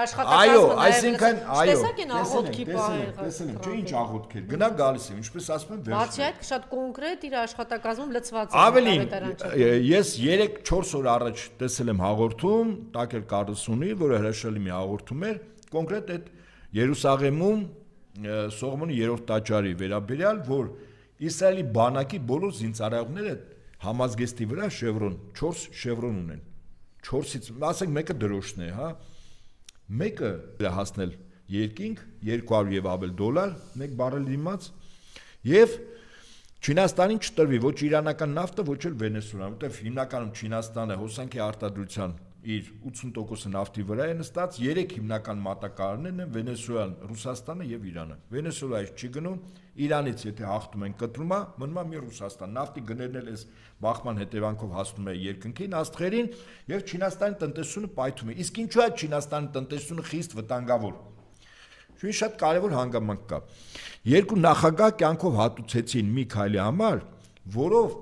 աշխատակազմը այսինքն տեսակ են աղոթքի պահել։ Տեսել եմ, չէ ինչ աղոթքեր, գնա գալիս եմ, ինչպես ասում են վերջում։ Բացի այդ շատ կոնկրետ իր աշխատակազմում լցված է ավետարանչական։ Ես 3-4 օր առաջ տեսել եմ հաղորդում, Տակել Կարլսոնի, որը հրաշալի մի հաղորդում էր, կոնկրետ այդ Երուսաղեմում Սողոմոնի 3-րդ տաճարի վերաբերյալ, որ Իսրայելի բանակի բոլոր զինծառայողները համազգեստի վրա շևրոն, 4 շևրոն ունեն։ 4-ից, ասենք մեկը դրոշն է, հա։ Մեկը հասնել երկինք 200 եւ ավել դոլար, 1 բարել դիմաց, եւ Չինաստանին չտրվի ոչ իրանական նավթը, ոչ էլ Վենեսուելան, որտեղ հիմնականում Չինաստանը հոսանքի արտադրության իր 80%-ը նավթի վրա է նստած, 3 հիմնական մատակարարներն են Վենեսուելան, Ռուսաստանը եւ Իրանը։ Վենեսուելայից չի գնում, Իրանից եթե հաղթում են կտրում է, մնում է մի Ռուսաստան։ Նավթի գներն էլ էս բախման հետևանքով հասնում է երկնքին, աստղերին եւ Չինաստանի տնտեսությունը պայթում է։ Իսկ ինչու է Չինաստանի տնտեսությունը խիստ վտանգավոր։ Շուտ շատ կարևոր հանգամանք կա։ Երկու նախագահ կյանքով հատուցեցին մի քայլի համար, որով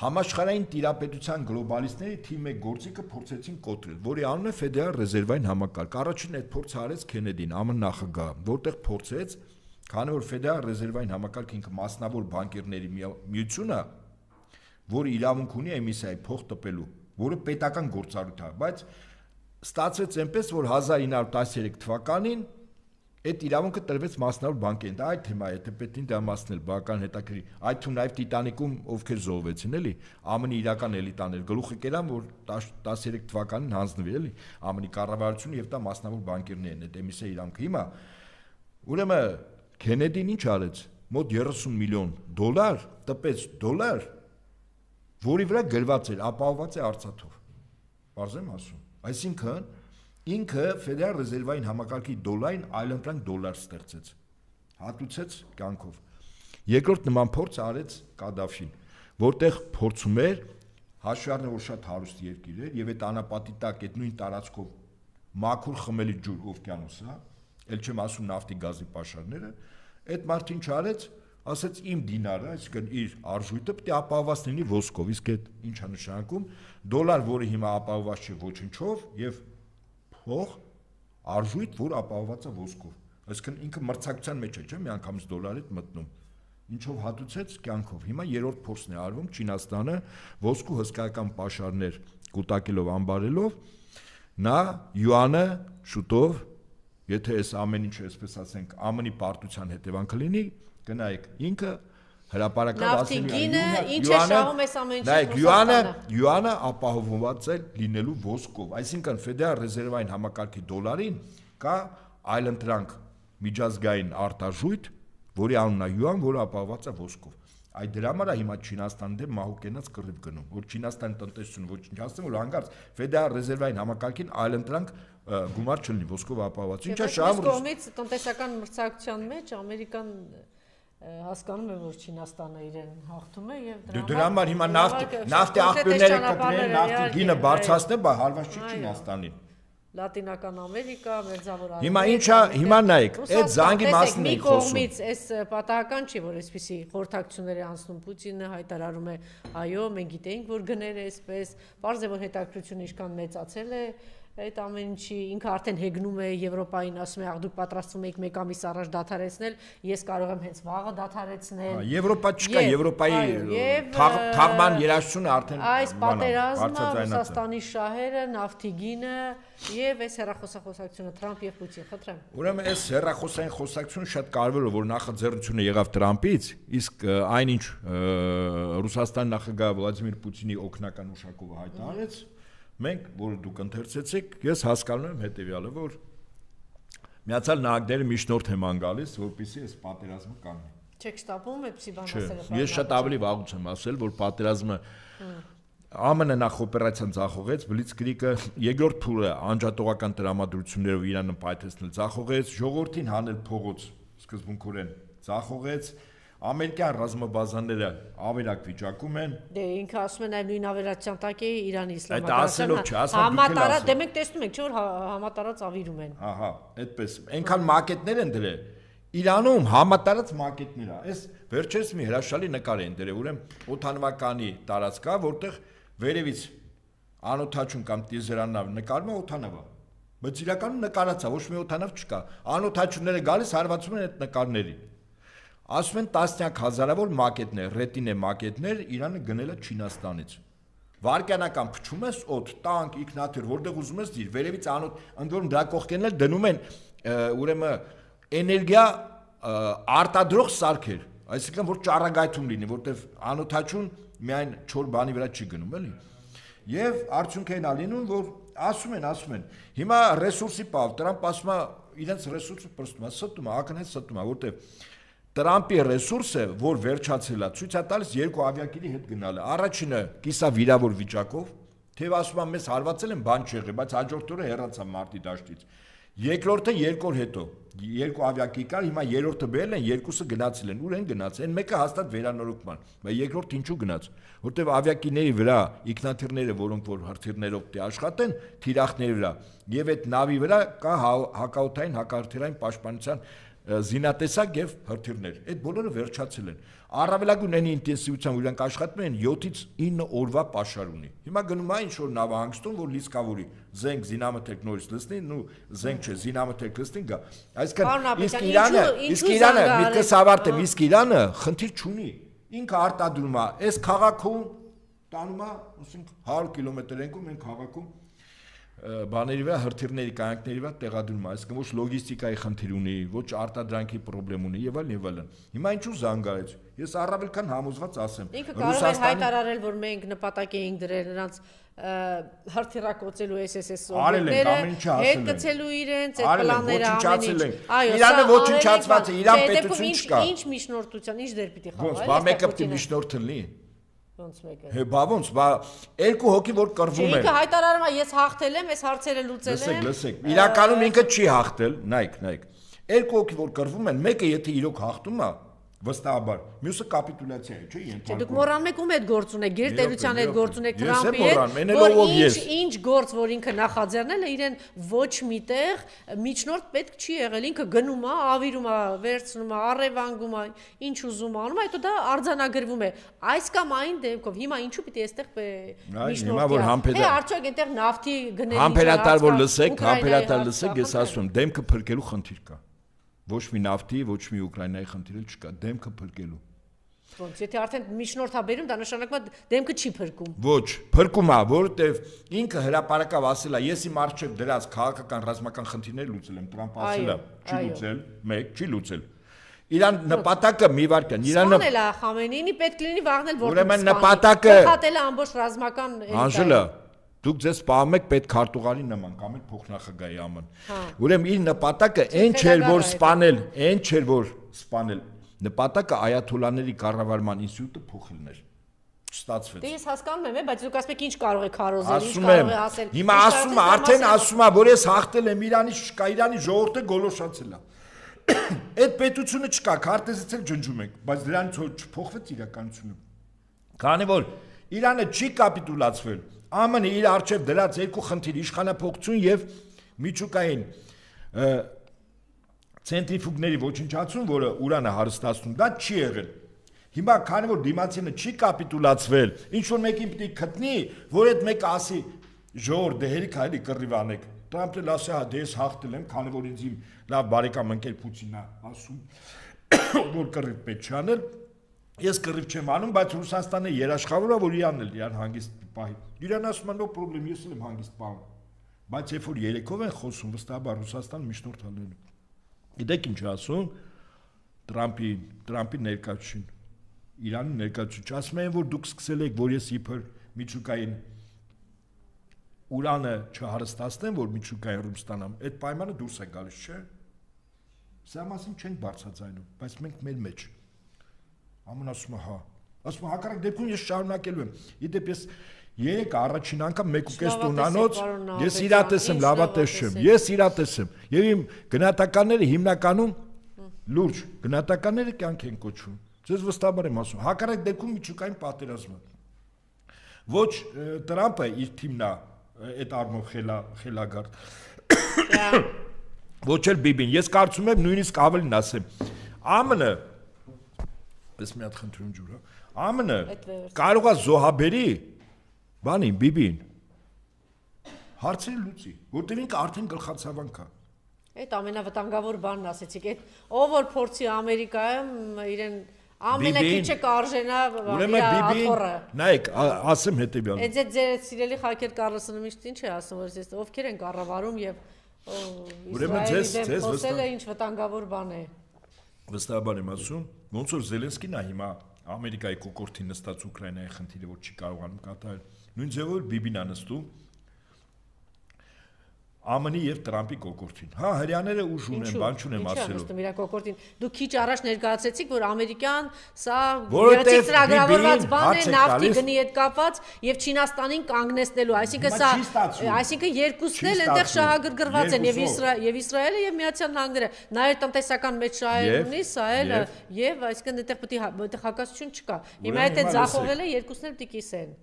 համաշխարհային տիրապետության գլոբալիստների թիմ 1 գործիքը փորձեցին կոտրել, որի անունը է Ֆեդերալ ռեզերվային համակարգ։ Առաջին այդ փորձը արեց Քենեդին, ԱՄՆ նախագահը, որտեղ փորձեց, քանի որ Ֆեդերալ ռեզերվային համակարգը ինքը մասնավոր բանկերների միություն է, որը իրավունք ունի էմիսիայի փող տպելու, որը պետական գործառույթ է, բայց ստացվեց այնպես, որ 1913 թվականին այդ իրավունքը տրվեց մասնավոր բանկերին։ Դա այդ թեմա է, եթե պետք է դամասնել բական հետաքրի։ Այդ թվում նաև Տիտանիկում ովքեր զոհվեցին, էլի, ԱՄՆ-ի իրական էլիտաներ գլուխը կերան, որ 13 թվականին հանձնվի, էլի, ԱՄՆ-ի կառավարությունը եւ դա մասնավոր բանկերներն են, այդ էմիսիա իրավունքը։ Հիմա ուրեմն Քենեդին ինչ արեց։ Մոտ 30 միլիոն դոլար տպեց դոլար, որի վրա գրված էր ապահովված է արծաթով։ Բարձ եմ ասում։ Այսինքն ինքը Ֆեդերալ ռեզերվային համակարգի դոլարին այլընտրանք դոլար ստեղծեց, հատուցեց կյանքով։ Երկրորդ նման փորձ արեց Կադաֆին, որտեղ փորձում էր հաշվի առնել, որ շատ հարուստ երկիր էր եւ այդ անապատի տակ այդ նույն տարածքով մաքուր խմելի ջուր օվկիանոս է, ել չեմ ասում նավթի գազի պաշարները, այդ մարդը ինչ արեց, ասեց իմ դինարը, այսինքն իր արժույթը պետք է ապահովված լինի ոսկով, իսկ այդ ի՞նչ է նշանակում, դոլար, որը հիմա ապահովված չէ ոչնչով եւ փող արժույթ, որ ապահովված է ոսկով։ Այսինքն ինքը մրցակցության մեջ է, չէ՞, միանգամից դոլարի հետ մտնում։ Ինչով հատուցեց կյանքով։ Հիմա երրորդ փորձն է արվում Չինաստանը ոսկու հսկայական պաշարներ կուտակելով ամբարելով, նա յուանը շուտով, եթե այս ամեն ինչը, այսպես ասենք, ԱՄՆ-ի պարտության հետևանքը լինի, գնայեք ինքը հրապարակավ ասել ինչ է շահում այս ամեն ինչը յուանը ապահովված է լինելու ոսկով, այսինքն Ֆեդերալ ռեզերվային համակարգի դոլարին կա այլընտրանք միջազգային արտարժույթ, որի անունն է յուան, որը ապահովված է ոսկով։ Այդ դրա համար հիմա Չինաստանի դեմ մահուկենաց կռիվ գնում, որ Չինաստանի տնտեսությունը ոչնչացնի, որ հանկարծ ֆեդերալ ռեզերվային համակարգին այլընտրանք գումար չլինի ոսկով ապահովված։ Ինչա շահում կողմից տնտեսական մրցակցության մեջ Ամերիկան հասկանում է, որ Չինաստանը իրեն հաղթում է եւ դրա համար հիմա նավթի աղբյուրները կտրեն, նավթի գինը բարձրացնեն, բայց հարված չի Չինաստանին։ Լատինական Ամերիկա, Մերձավոր Արևելք։ Հիմա ինչա, հիմա նայեք, այդ զանգի մասն ենք խոսում։ Կողմից էս պատահական չի, որ այսպիսի խորհրդակցություններ է անցնում, Պուտինը հայտարարում է, այո, մենք գիտենք, որ գները այսպես, բարձր է որ հետաքրքրությունը ինչքան մեծացել է, այդ ամեն ինչի ինքը արդեն հեգնում է Եվրոպային, ասում է, դուք պատրաստվում եք մեկ ամիս առաջ դադարեցնել, ես կարող եմ հենց վաղը դադարեցնել։ Եվրոպա չկա, Եվրոպայի թաղման երաշխությունը արդեն այս պատերազմը, Ռուսաստանի շահերը, նավթի գինը եւ այս հեռախոսախոսակցությունը Թրամփ եւ Պուտին, խնդրեմ։ Ուրեմն այս հեռախոսային խոսակցությունը շատ կարևոր է, որ նախաձեռնությունը եղավ Թրամփից, իսկ այնինչ Ռուսաստանի նախագահ Վլադիմիր Պուտինի օգնական ուշակով հայտարարեց, մենք, որ դուք ընթերցեցիք, ես հասկանում եմ հետեւյալը, որ Միացյալ Նահանգները միջնորդ եմ գալիս, որպեսզի այս պատերազմը կանգնի։ Չեք շտապում այդպիսի բան ասել։ Ես շատ ավելի վաղուց եմ ասել, որ պատերազմը ԱՄՆ նախ օպերացիան ձախողեց, Բլիցկրիգը երկրորդ փուլը անջատողական տրամադրություններով Իրանը պայթեցնել ձախողեց, ժողովրդին հանել փողոց սկզբունքորեն ձախողեց, ամերիկյան ռազմաբազաները ավերակ վիճակում են։ Դե ինքը ասում է նաև նույն ավերացիան տակ է Իրանի իսլամական։ Այդ ասելով չէ, ասում դուք էլ ասում։ Դե մենք տեսնում ենք, չէ՞ որ համատարած ավիրում են։ Ահա, այդպես։ Այնքան մակետներ են դրել։ Իրանում համատարած մակետներ է։ Այս վերջերս մի հրաշալի նկար են դրել, ուրեմն օթանավականի տարածք կա, որտեղ վերևից անօթաչուն կամ տիեզերանավ նկարում է օթանավը։ Բայց իրականում նկարած է, ոչ մի օթանավ չկա։ Անօթաչունները գալիս հարվածում են այդ նկարներին։ Ասում են տասնյակ հազարավոր մակետներ, ռետինե մակետներ Իրանը գնել է Չինաստանից։ Վարկյանական փչում ես օդ, տանկ, ինքնաթիռ, որտեղ ուզում ես դիր, վերևից անոթ, ընդ որում դրա կողքերն էլ դնում են ուրեմն էներգիա արտադրող սարքեր, այսինքն որ ճառագայթում լինի, որտեղ անօթաչուն միայն 4 բանի վրա չի գնում, էլի։ Եվ արդյունքն է լինում, որ ասում են, հիմա ռեսուրսի պավ, Տրամփ ասում է, իրենց ռեսուրսը պրստում է, ստում է, ակնհայտ ստում է, որտեղ Տրամփի ռեսուրսը, որ վերջացել է, ցույց է տալիս երկու ավիակիրի հետ գնալը։ Առաջինը կիսավիրավոր վիճակով, թեև ասում եմ, մեզ հարվածել են, բան չեղի, բայց հաջորդ օրը հեռացան մարտի դաշտից։ Երկրորդը 2 օր հետո, երկու ավիակիր կար, հիմա երրորդը բերել են, երկուսը գնացել են, ուր են գնացել։ Այն մեկը հաստատ վերանորոգման, բայց երկրորդը ինչու գնաց, որտեղ ավիակիրների վրա ինքնաթիռները, որոնք որ հրթիռներով դե աշխատեն, թիրախների վրա, եւ այդ նավի վրա կա հակաօդային, հակահրթիռային պաշտպանության զինատեսակ եւ հրթիռներ։ Այդ բոլորը վերջացել են։ Առավելագույն այն ինտենսիվությամբ իրանք աշխատում են 7-ից 9 օրվա պաշար ունի։ Հիմա գնում է ինչ որ նավահանգստում, որ լիսկավորի, զենք զինամթերք նորից լցնի, ու զենք չէ, զինամթերք լցնի գա։ Այսինքն իսկ Իրանը միտքս ավարտեմ, իսկ Իրանը խնդիր չունի։ Ինքը արտադրում է, այս քաղաքում տանում է, ասենք 100 կիլոմետր ենքում են քաղաքում բաների վրա հրթիռների կայանքների վրա տեղադրում է, այսինքն ոչ լոգիստիկայի խնդիր ունի, ոչ արտադրանքի խնդրեմ ունի եւ այլն։ Հիմա ինչու զանգարեց։ Ես առավել քան համոզված ասեմ։ Ինքը կարող է հայտարարել, որ մենք նպատակ էինք դրել նրանց հրթիռակոծելու SSS օբյեկտները, հետ գցելու իրենց այդ պլանները ամեն ինչ։ Իրանը ոչնչացված է, Իրան պետություն չկա։ Ինչ միջնորդության, ինչ դեր պիտի խաղա։ Ոնց, բա մեկը պիտի միջնորդը լինի։ Ոնց մեկը։ Հե բա ոնց, բա երկու հոգի որ կռվում են։ Ինքը հայտարարում է, ես հաղթել եմ, այս հարցերը լուծել եմ։ Լսեք, իրականում ինքը չի հաղթել, նայեք։ Երկու հոգի որ կռվում են, մեկը եթե իրոք հաղթում է, վստահաբար, մյուսը կապիտուլյացիա է, չէ՞, ենթարկում։ Դուք մոռանում եք ում հետ գործ ունեք, գերտերության հետ գործ ունեք, Թրամփի հետ, որ ինչ գործ, որ ինքը նախաձեռնել է, իրեն ոչ միտեղ միջնորդ պետք չի եղել, ինքը գնում է, ավիրում է, վերցնում է, առևանգում է, ինչ ուզում է անում, հետո դա արձանագրվում է։ Այս կամ այն դեպքով հիմա ինչու պիտի այստեղ միջնորդի։ Է արդյոք այնտեղ նավթի գների համբերատար որ լսեք, ես ասում եմ, դեմքը փրկելու խնդիր կա։ Ոչ մի նավթի, ոչ մի Ուկրաինայի խնդիր չկա, դեմքը փրկելու։ Ոնց, եթե արդեն միջնորդ է բերում, դա նշանակում է դեմքը չի փրկում։ Ոչ, փրկում է, որովհետև ինքը հրապարակավ ասել է, ես իմ առջև դրած քաղաքական ռազմական խնդիրներ լուծել եմ, Տրամփ ասել է, չի լուծել, մեկ չի լուծել։ Իրան նպատակը մի վարքան, Իրանը սպանել է Խամենեինի, պետք լինի վաղնել որտեղ։ Ուրեմն նպատակը խաթել է ամբողջ ռազմական Անժելա, դուք ձեզ սպանում եք պետքարտուղարի նման կամ էլ փոխնախագահի աման։ Ուրեմն իր նպատակը այն չէր որ սպանել, նպատակը այաթոլաների կառավարման ինստիտուտը փոխելն էր։ Չստացվեց։ Դե ես հասկանում եմ, բայց դուք ասում եք ինչ կարող եք քարոզել, ինչ Ասում կարող եմ, է ասել։ հիմա ասում է, արդեն ասում է, որ ես հաղթել եմ Իրանի, չկա Իրանի ժողովուրդը գոլոշացել է։ Այդ պետությունը չկա, քարտեզից էլ ջնջում ենք, բայց դրանից չփոխվեց իրականությունը։ Քանի որ Իրանը չի կապիտուլացվել, ԱՄՆ-ը իր արժև դրած երկու խնդիր՝ իշխանափոխություն եւ միջուկային ցենտրիֆուգների ոչնչացում, որը ուրանը հարստացնում, դա չի եղել։ Հիմա քանի որ դիմացինը չի կապիտուլացվել, ինչ որ մեկին պիտի գտնի, որ այդ մեկը ասի ժողովուրդ դե հերիք այլի կռիվ անեք։ Տրամպը ասի, հա դե ես հաղթել եմ, քանի որ ինձ իմ լավ բարեկամ ընկեր Պուտինն է ասում, որ կռիվ պետք չի անել, ես կռիվ չեմ անում, բայց Ռուսաստանը երաշխավորը որ իրանն էլ իրան հանգիստ պահի։ Իրան ասում է, նո պրոբլեմ, ես էլ եմ հանգիստ պահում։ Բայց երբ որ երեքով են խոսում, վստահաբար Ռուսաստան միշտ անելու։ Գիտեք ինչ ասում Տրամպի ներկայացուցիչին, Իրանի ներկայացուցիչ, ասում են, որ դուք սկսել եք, որ ես իբր միջուկային ուրանը չհարստացնեմ, որ միջուկային ռումբ ստանամ, այդ պայմանը դուրս է գալիս, չէ՞։ Սա մասին չենք բարձրացնում, բայց մենք մեր մեջ։ Ամեն ասում է, հա։ Ասում է, հակառակ դեպքում ես շարունակելու եմ։ Իդեպ ես 3 առաջին անգամ 1.5 տոնանոց ես իրատես եմ, լավատես չեմ։ Ես իրատես եմ։ Եվ իմ գնահատականները հիմնականում լուրջ գնահատականները կյանք են կոչվում։ Ձեզ վստահաբար եմ ասում, հակառակ դեպքում միջուկային պատերազմը։ Ոչ Տրամպը իր թիմն է այդ առումով խելագար։ Ոչ էլ Բիբին, ես կարծում եմ նույնիսկ ավելին ասեմ։ ԱՄՆ-ը պես մի հատ խնդրում ջուր, ԱՄՆ-ը կարող է զոհաբերի բանին Բիբին հարցեր լուծի, որտեղ ինքը արդեն գլխացավանք է։ Այդ ամենավտանգավոր բանն ասեցիք, այդ ով որ փորձի Ամերիկայում իրեն ամենակիչը կարժենա աթոռը։ Նայեք, ասեմ հետևյալը։ Այդ ձեր սիրելի Խակեր Կառլսոնը միշտ ինչ է ասում, որ ես ովքեր են կառավարում եւ Իսրայելի դեմ խոսելը ինչ վտանգավոր բան է։ Վստահաբար եմ ասում, ոնց որ Զելենսկին է հիմա Ամերիկայի կոկորտին նստած Ուկրաինայի խնդիրը որ չի կարողանում կատարել, նույն ձևով Բիբին է նստում ԱՄՆ-ի եւ Տրամպի կոկորտին։ Հա, հрьяաները ուժ ունեն, բան չունեմ ասելու։ Ինչ նստում իր կոկորտին։ Դուք քիչ առաջ ներկայացրեցիք, որ ամերիկյան սա գերացի ծրագրավորված բան է նավթի գնի հետ կապված եւ Չինաստանին կանգնեցնելու, այսինքն սա, այսինքն երկուսն էլ այնտեղ շահագրգռված են եւ Իսրայելը եւ Միացյալ Նահանգները։ Նաեւ տնտեսական մեջ շահեր ունի, սա էլ եւ այսինքն այնտեղ պետք է հակասություն չկա։ Հիմա այդ ձախողել է երկուսն էլ պիտի կիսեն։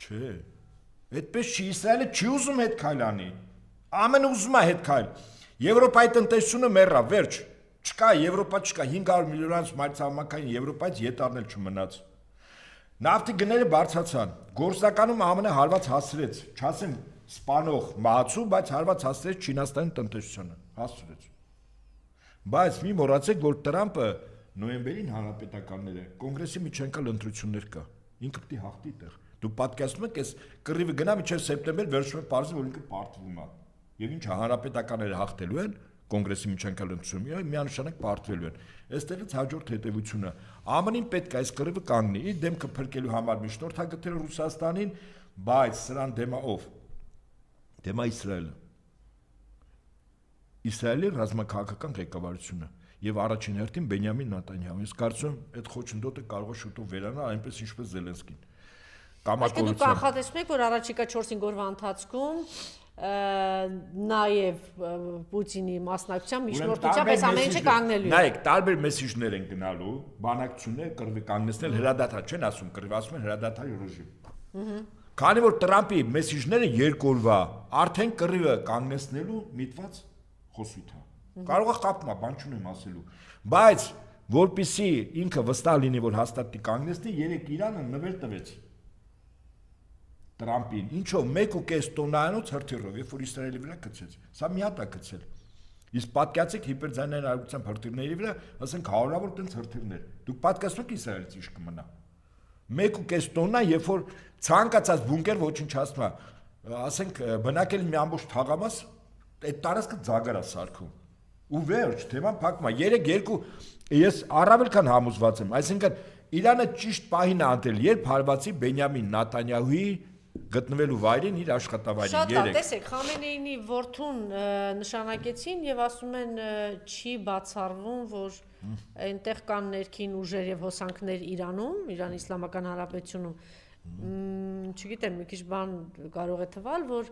Չէ։ Այդպես չի, Իսրայելը չի ուզում հետ քայլանի։ Ամեն ուզում է հետ քայլ։ Եվրոպայի տնտեսությունը մեռա, վերջ։ Չկա, Եվրոպա չկա, 500 միլիոնից մայրցամաքային Եվրոպայից ետարնել չմնաց։ Նավթի գները բարձրացան։ Գործնականում ԱՄՆ-ը հարված հասցրեց, չասեմ սպանող մահացու, բայց հարված հասցրեց Չինաստանի տնտեսությանը, հասցրեց։ Բայց մի մոռացեք, որ Տրամպը նոյեմբերին հանրապետականները կոնգրեսի միջանկյալ ընտրություններ կա։ Ինքը պիտի հաղթի տեղ։ Դուք պատկերացնում եք, այս կռիվը գնա մինչև սեպտեմբեր վերջում է պարզը, որ ինքը պարտվում է։ Եվ ինչ հանրապետականները հաղթելու են կոնգրեսի միջանկյալ ընտրությունները միանշանակ պարտվելու են։ Այստեղից հաջորդ հետևությունը ԱՄՆ-ին պետք է այս կռիվը կանգնի, իր դեմքը փրկելու համար միջնորդագծել Ռուսաստանին, բայց սրան դեմա ով։ Դեմա Իսրայելը։ Իսրայելի ռազմաքաղաքական ղեկավարությունը եւ առաջին հերթին Բենյամին Նեթանյահուն։ Ես կարծում եմ, այդ խոչընդոտը կարող է շուտով վերանալ, այնպես ինչպես Զելենսկին։ Այսինքն դուք կանխատեսում եք, որ առաջիկա 4-5 օրվա ընթացքում նաև Պուտինի մասնակցությամբ միջնորդությամբ այս ամեն ինչը կանգնելու է։ Նայեք, տարբեր մեսիջներ են գնալու, բանակցություններ կռվի կանգնեցնել, հրադադար չեն ասում, կռվի ասում են հրադադարի ռեժիմ։ Քանի որ Տրամպի մեսիջները 2 օրվա արդեն կռիվը կանգնեցնելու միտված խոսույթ է։ Կարող է խափում, բան չունեմ ասելու, բայց որպեսզի ինքը վստահ լինի, որ հաստատ կանգնեցնի, 3 Իրանը նվեր տվեց Տրամպին, ինչով 1.5 տոննայանոց հրթիռով, երբ որ Իսրայելի վրա գցեց, սա մի հատ է գցել։ Իսկ պատկացեք հիպերձայնային արագությամբ հրթիռների վրա, ասենք հարյուրավոր տենց հրթիռներ։ Դուք պատկացնում եք Իսրայելից ինչ կմնա։ 1.5 տոննա, երբ որ ցանկացած բունկեր ոչնչացնում է, ասենք բնակելի մի ամբողջ թաղամաս, այդ տարածքը ձագար է սարքում։ Ու վերջ, թեման փակում է։ 3-2 ես առավել քան համոզված եմ, այսինքն Իրանը ճիշտ պահին է անտել, երբ հարվածի Բենյամին Նեթանյահուի գտնվելու վայրին իր աշխատավայրին։ Շատ լավ, տեսեք, Խամենեյի որդուն նշանակեցին եւ ասում են չի բացառվում, որ այնտեղ կան ներքին ուժեր եւ հոսանքներ Իրանում, Իրանի Իսլամական Հանրապետությունում։ Չգիտեմ, մի քիչ բան կարող է թվալ, որ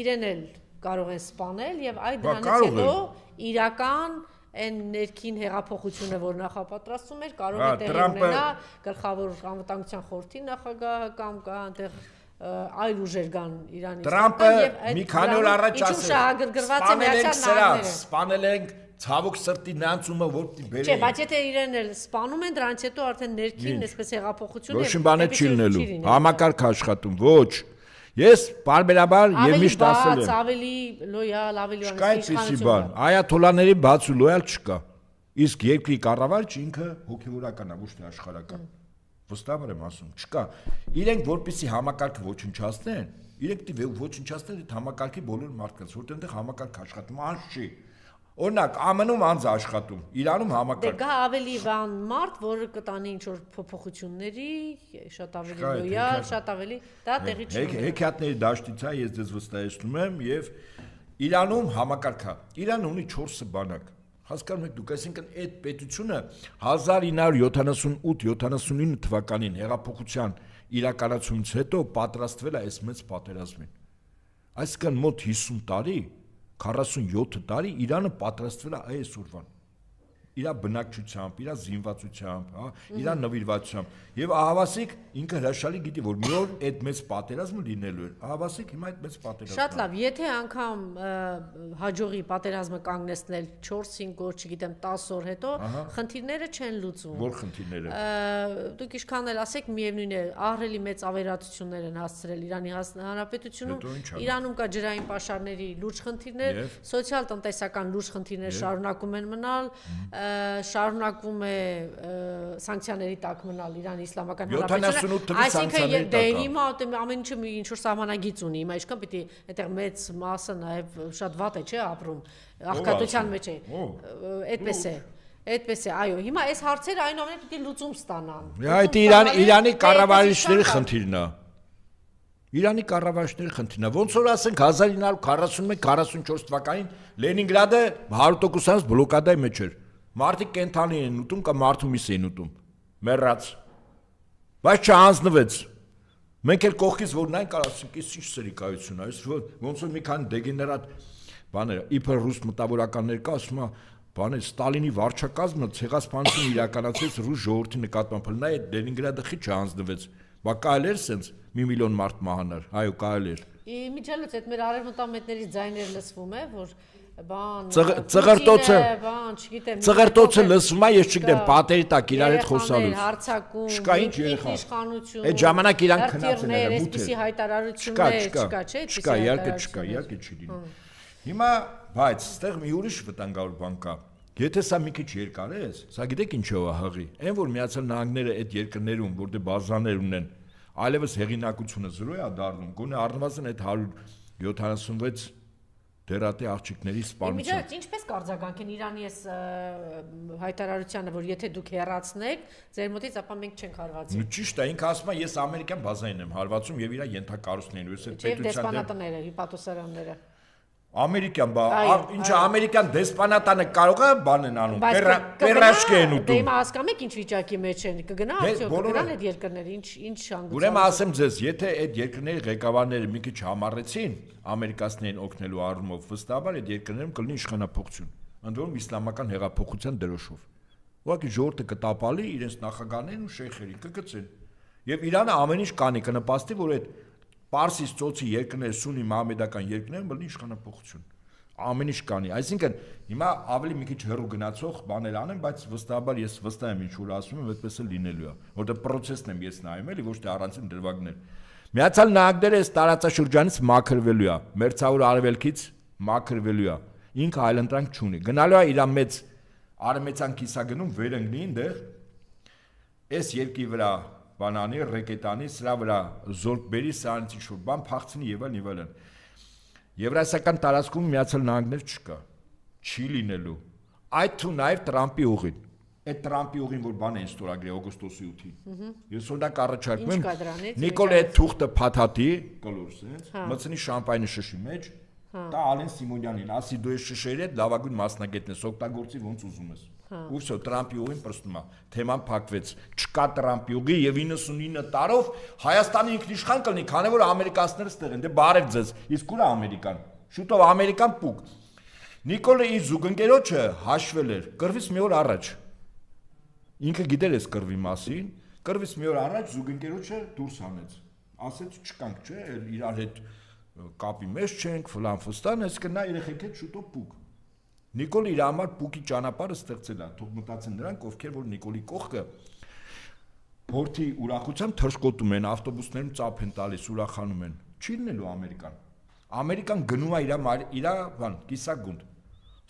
իրեն էլ կարող են սպանել եւ այդ դրանից հետո իրական այն ներքին հեղափոխությունը, որ նախապատրաստում էր, կարող է տեղի ունենա գլխավոր անվտանգության խորհրդի նախագահը կամ կա այնտեղ այլ ուժեր կան Իրանի Տրամպը մի քանի օր առաջ ասել սպանել ենք ցավոք սրտի նրանցումը որտի բերեն։ Չէ, բայց եթե իրեն էլ սպանում են, դրանից հետո արդեն ներքին այսպես հեղափոխություն է։ Ոչ մի բան չի լինելու։ Համակարգ աշխատում, ոչ։ Ես բարբերաբար եւ միշտ ասել եմ, ավելի լոյալ, ավելի իշխանություն։ Այաթոլաների բաց ու լոյալ չկա։ Իսկ երկրի կառավարիչը ինքը հոգեվորական է, ոչ թե աշխարհական։ Վստահաբար եմ ասում, չկա։ Իրենք որպեսի համակարգը ոչնչացնեն, իրենք դի ոչնչացնեն այդ համակարգի բոլոր մարդկանց, որտեղ այնտեղ համակարգ աշխատում անց չի։ Օրինակ ԱՄՆ-ում անձ աշխատում, Իրանում համակարգ։ Դե գա ավելի բան մարդ, որը կտանի ինչ-որ փոփոխությունների, շատ ավելի լոյալ, շատ ավելի դա տեղի չի։ Հեքիաթների դաշտից է, ես ձեզ վստահեցնում եմ, եւ Իրանում համակարգ է։ Իրանը ունի 4 բանակ։ Հասկանում եք դուք, այսինքն այդ պետությունը 1978-79 թվականին հեղափոխության իրականացումից հետո պատրաստվել է այս մեծ պատերազմին։ Այսինքն մոտ 50 տարի 47 տարի Իրանը պատրաստվել է այսօրվան։ Իր բնակչությամբ, իր զինվածությամբ, իր նվիրվածությամբ եւ ահավասիկ ինքը հրաշալի գիտի որ մի օր այդ մեծ պատերազմը լինելու էր։ Ահավասիկ հիմա այդ մեծ պատերազմը։ Շատ լավ, եթե անգամ հաջողի պատերազմը կանգնեցնել 4-5 օր, չգիտեմ 10 օր հետո, խնդիրները չեն լուծվում։ Որ խնդիրները։ Դուք ինչքան էլ ասեք, միևնույն է, ահռելի մեծ ավերածություններ են հասցրել Իրանի Հանրապետությունում, Իրանում կա ջրային պաշարների լուրջ խնդիրներ, սոցիալ-տնտեսական լուրջ խնդիրներ շարունակում են մնալ, շարունակվում է սանկցիաների տակ մնալ Իրանի Իսլամական Հանրապետությունը, այսինքն դե հիմա ամեն ինչը ինչ որ սահմանագիծ ունի, հիմա ինչքան պիտի այդտեղ մեծ մասը նաև շատ վատ է, չէ, ապրում, աղքատության մեջ է, այդպես է։ Այդպես է, այո, հիմա այս հարցերը այնուամենայնիվ պիտի լուծում ստանան։ Այդ Իրանի կառավարիչների խնդիրն է։ Իրանի կառավարիչների խնդիրն է։ Ոնց որ ասենք 1941-44 թվականին Լենինգրադը 100%-ից բլոկադայի մեջ էր։ Մարդիկ կենթանի են ուտում կամ մարդու միս են ուտում։ Մեռած։ Բայց չհանձնվեց։ Մենք էլ կողքից որ նայենք կարասենք, ինչ սրիկայություն է, ոնց որ մի քանի դեգեներատ բաներ, իբր ռուս մտավորականներ կա, ասում է, բան է Ստալինի վարչակազմը ցեղասպանություն իրականացրեց ռուս ժողովրդի նկատմամբ։ Նա այդ Լենինգրադը խի չհանձնվեց։ Բա կարել էր սենց 1 միլիոն մարդ մահանար։ Այո, կարել էր։ Միջելուց այդ մեր արևմտամետների ձայներ լսվում է, որ բան ծղրտոցը բան, չգիտեմ, ծղրտոցը լսվում է, ես չգիտեմ, պատերի տակ իրար հետ խոսալուց։ Հարցակում, չկա ինչ երեխա։ Իշխանություն։ Այդ ժամանակ իրանք քնած են եղել, այսպիսի հայտարարություններ չկա, չէ՞, չկա, իհարկե չի լինի։ Հիմա, բայց այստեղ մի ուրիշ վտանգավոր բան կա։ Եթե սա մի քիչ երկար է, սա գիտեք ինչով է հղի։ Այն որ Միացյալ Նահանգները այդ երկրներում, որտեղ բազաներ ունեն, այլևս հեղինակությունը զրո է դառնում, գոնե առնվազն այդ 176 դերատի աղջիկների սպանության։ Միջազգային ինչպես կարձագանքեն Իրանի այս հայտարարությանը, որ եթե դուք հեռացնեք ձեր մոտից, ապա մենք չենք հարվածի։ Ճիշտ է, ինքը ասում է, ես ամերիկյան բազային եմ հարվածում եւ իր ենթակառույցներն ու ես այդ պետության դեսպանատները, հիպատոսարանները։ Ամերիկյան ինչը ամերիկյան դեսպանատանը կարող է բան են անում, պերաշկի են ուտում։ Դե հիմա հասկանում եք ինչ վիճակի մեջ են, կգնա արդյոք, կգնան այդ երկրները, ինչ հանգուցալու։ Ուրեմն ասեմ ձեզ, եթե այդ երկրների ղեկավարները մի քիչ համառեցին ամերիկացիներին օգնելու առումով, վստահաբար այդ երկրներում կլինի իշխանափոխություն, ընդ որում իսլամական հեղափոխության դրոշով։ Ուղղակի ժողովուրդը կտապալի իրենց նախագահներին ու շեյխերին կգցեն։ Եվ Իրանը ամեն ինչ կանի, կնպաստի, որ այդ Պարսից ծոցի երկրները, սունի մահմեդական երկրները բլինի իշխանափոխություն։ Ամեն ինչ կանի։ Այսինքն հիմա ավելի մի քիչ հեռու գնացող բաներ անեմ, բայց վստահաբար ես վստահ եմ ինչ որ ասում եմ, այդպես էլ լինելու է, որտեղ process-ն եմ ես նայում էլի, ոչ թե առանցին դրվագներ։ Միացյալ Նահանգները այս տարածաշրջանից մաքրվելու է, մերձավոր արևելքից մաքրվելու է։ Ինքը այլընտրանք չունի։ Գնալու է իր մեծ արևմտյան կիսագնում վերընկնի այնտեղ այս երկրի վրա բանանի, ռեկետանի, սրա վրա զորք բերի, սրանից ինչ-որ բան փախցնի եւ այլն։ Եվրասիական տարածքում Միացյալ Նահանգներ չկա, չի լինելու։ Այդ թու նաեւ Տրամպի ուղին։ Այդ Տրամպի ուղին որ բան են ստորագրել օգոստոսի 8-ին։ Ես օրինակ առաջարկում Ինչ եմ կա դրանից, Նիկոլե թուղթը փաթաթի, կլոր sense, մտցնի շամպայնը շշի մեջ, տա Ալեն Սիմոնյանին, ասի դու ես շշերի հետ լավագույն մասնագետն ես, օգտագործի ոնց ուզում ես։ Ու всё, Տրամպի ուղին պրստում է։ Թեման փակվեց։ Չկա Տրամպի ուղի եւ 99 տարով Հայաստանը ինքնիշխան կլինի, քանի որ ամերիկացիները ստեղ են։ Դե բարև ձեզ։ Իսկ ուր է Ամերիկան։ Շուտով Ամերիկան պուկ։ Նիկոլը իր զուգընկերոջը հաշվել էր կռվից մի օր առաջ։ Ինքը գիտեր էս կռվի մասին, կռվից մի օր առաջ զուգընկերոջը դուրս հանեց։ Ասեց չկանք, չէ, իրար հետ կապի մեջ չենք, ֆլան ֆստան, այս կնա երեխեք հետ շուտով պուկ։ Նիկոլը իր համար պուկի ճանապարհը ստեղծել է, թող մտածեն նրանք, ովքեր որ Նիկոլի կողքը հորթի ուրախությամբ թռչկոտում են, ավտոբուսներում ծափ են տալիս, ուրախանում են։ Չի լինելու Ամերիկան։ Ամերիկան գնում է իր բան, կիսագունդ։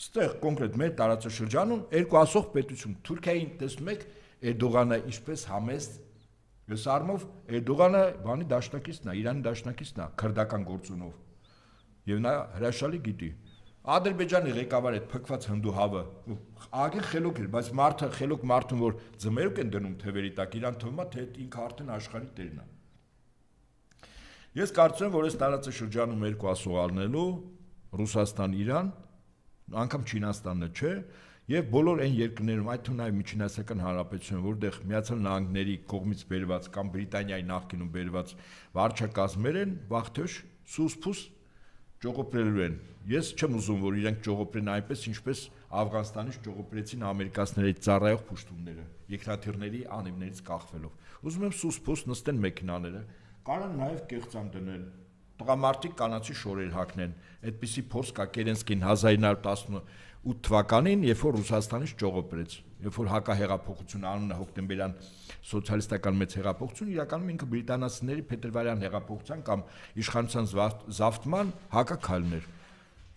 Ստեղ կոնկրետ մեր տարածաշրջանում երկու ասող պետություն Թուրքիային տեսնում եք Էրդողանը ինչպես համեստ ես արմով Էրդողանը բանի դաշնակիցն է, Իրանի դաշնակիցն է, քրդական գործունով։ Եվ նա հրաշալի գիտի։ Ադրբեջանի ղեկավարը այդ փքված հնդուհավը ագին խելոք էր, բայց մարդը խելոք մարդուն որ ձմերուկ են դնում թևերի տակ, իրան թվում է թե ինքը արդեն աշխարհի տերն է։ Ես կարծում եմ, որ այս տարածաշրջանում երկու ասող առնելու Ռուսաստան, Իրան, անգամ Չինաստանը չէ, եւ բոլոր այն երկրներում, այդ թվում նաեւ Միջինասիական Հանրապետությունը, որտեղ Միացյալ Նահանգների կողմից բերված կամ Բրիտանիայի նախկինում բերված վարչակազմեր են, վաղթեշ սուսփուս ճողոպրելու են։ Ես չեմ ուզում, որ իրենք ճողոպրեն այնպես, ինչպես Աֆղանստանից ճողոպրեցին ամերիկացիների ծառայող փուշտումները, երկրաթիռների անիվներից կախվելով։ Ուզում եմ սուսփուս նստեն մեքենաները, կարան նաեւ կեղծամ դնել, տղամարդիկ կանացի շորեր հագնեն։ Այդպիսի փորձ կա Կերենսկին 1918 թվականին, երբ որ Ռուսաստանից ճողոպրեց, երբ որ հակահեղափոխությունը անունը հոկտեմբերյան սոցիալիստական մեծ հեղափոխություն, իրականում ինքը բրիտանացիների փետրվարյան հեղափոխության կամ իշխանության զավթման հակաքայլն էր։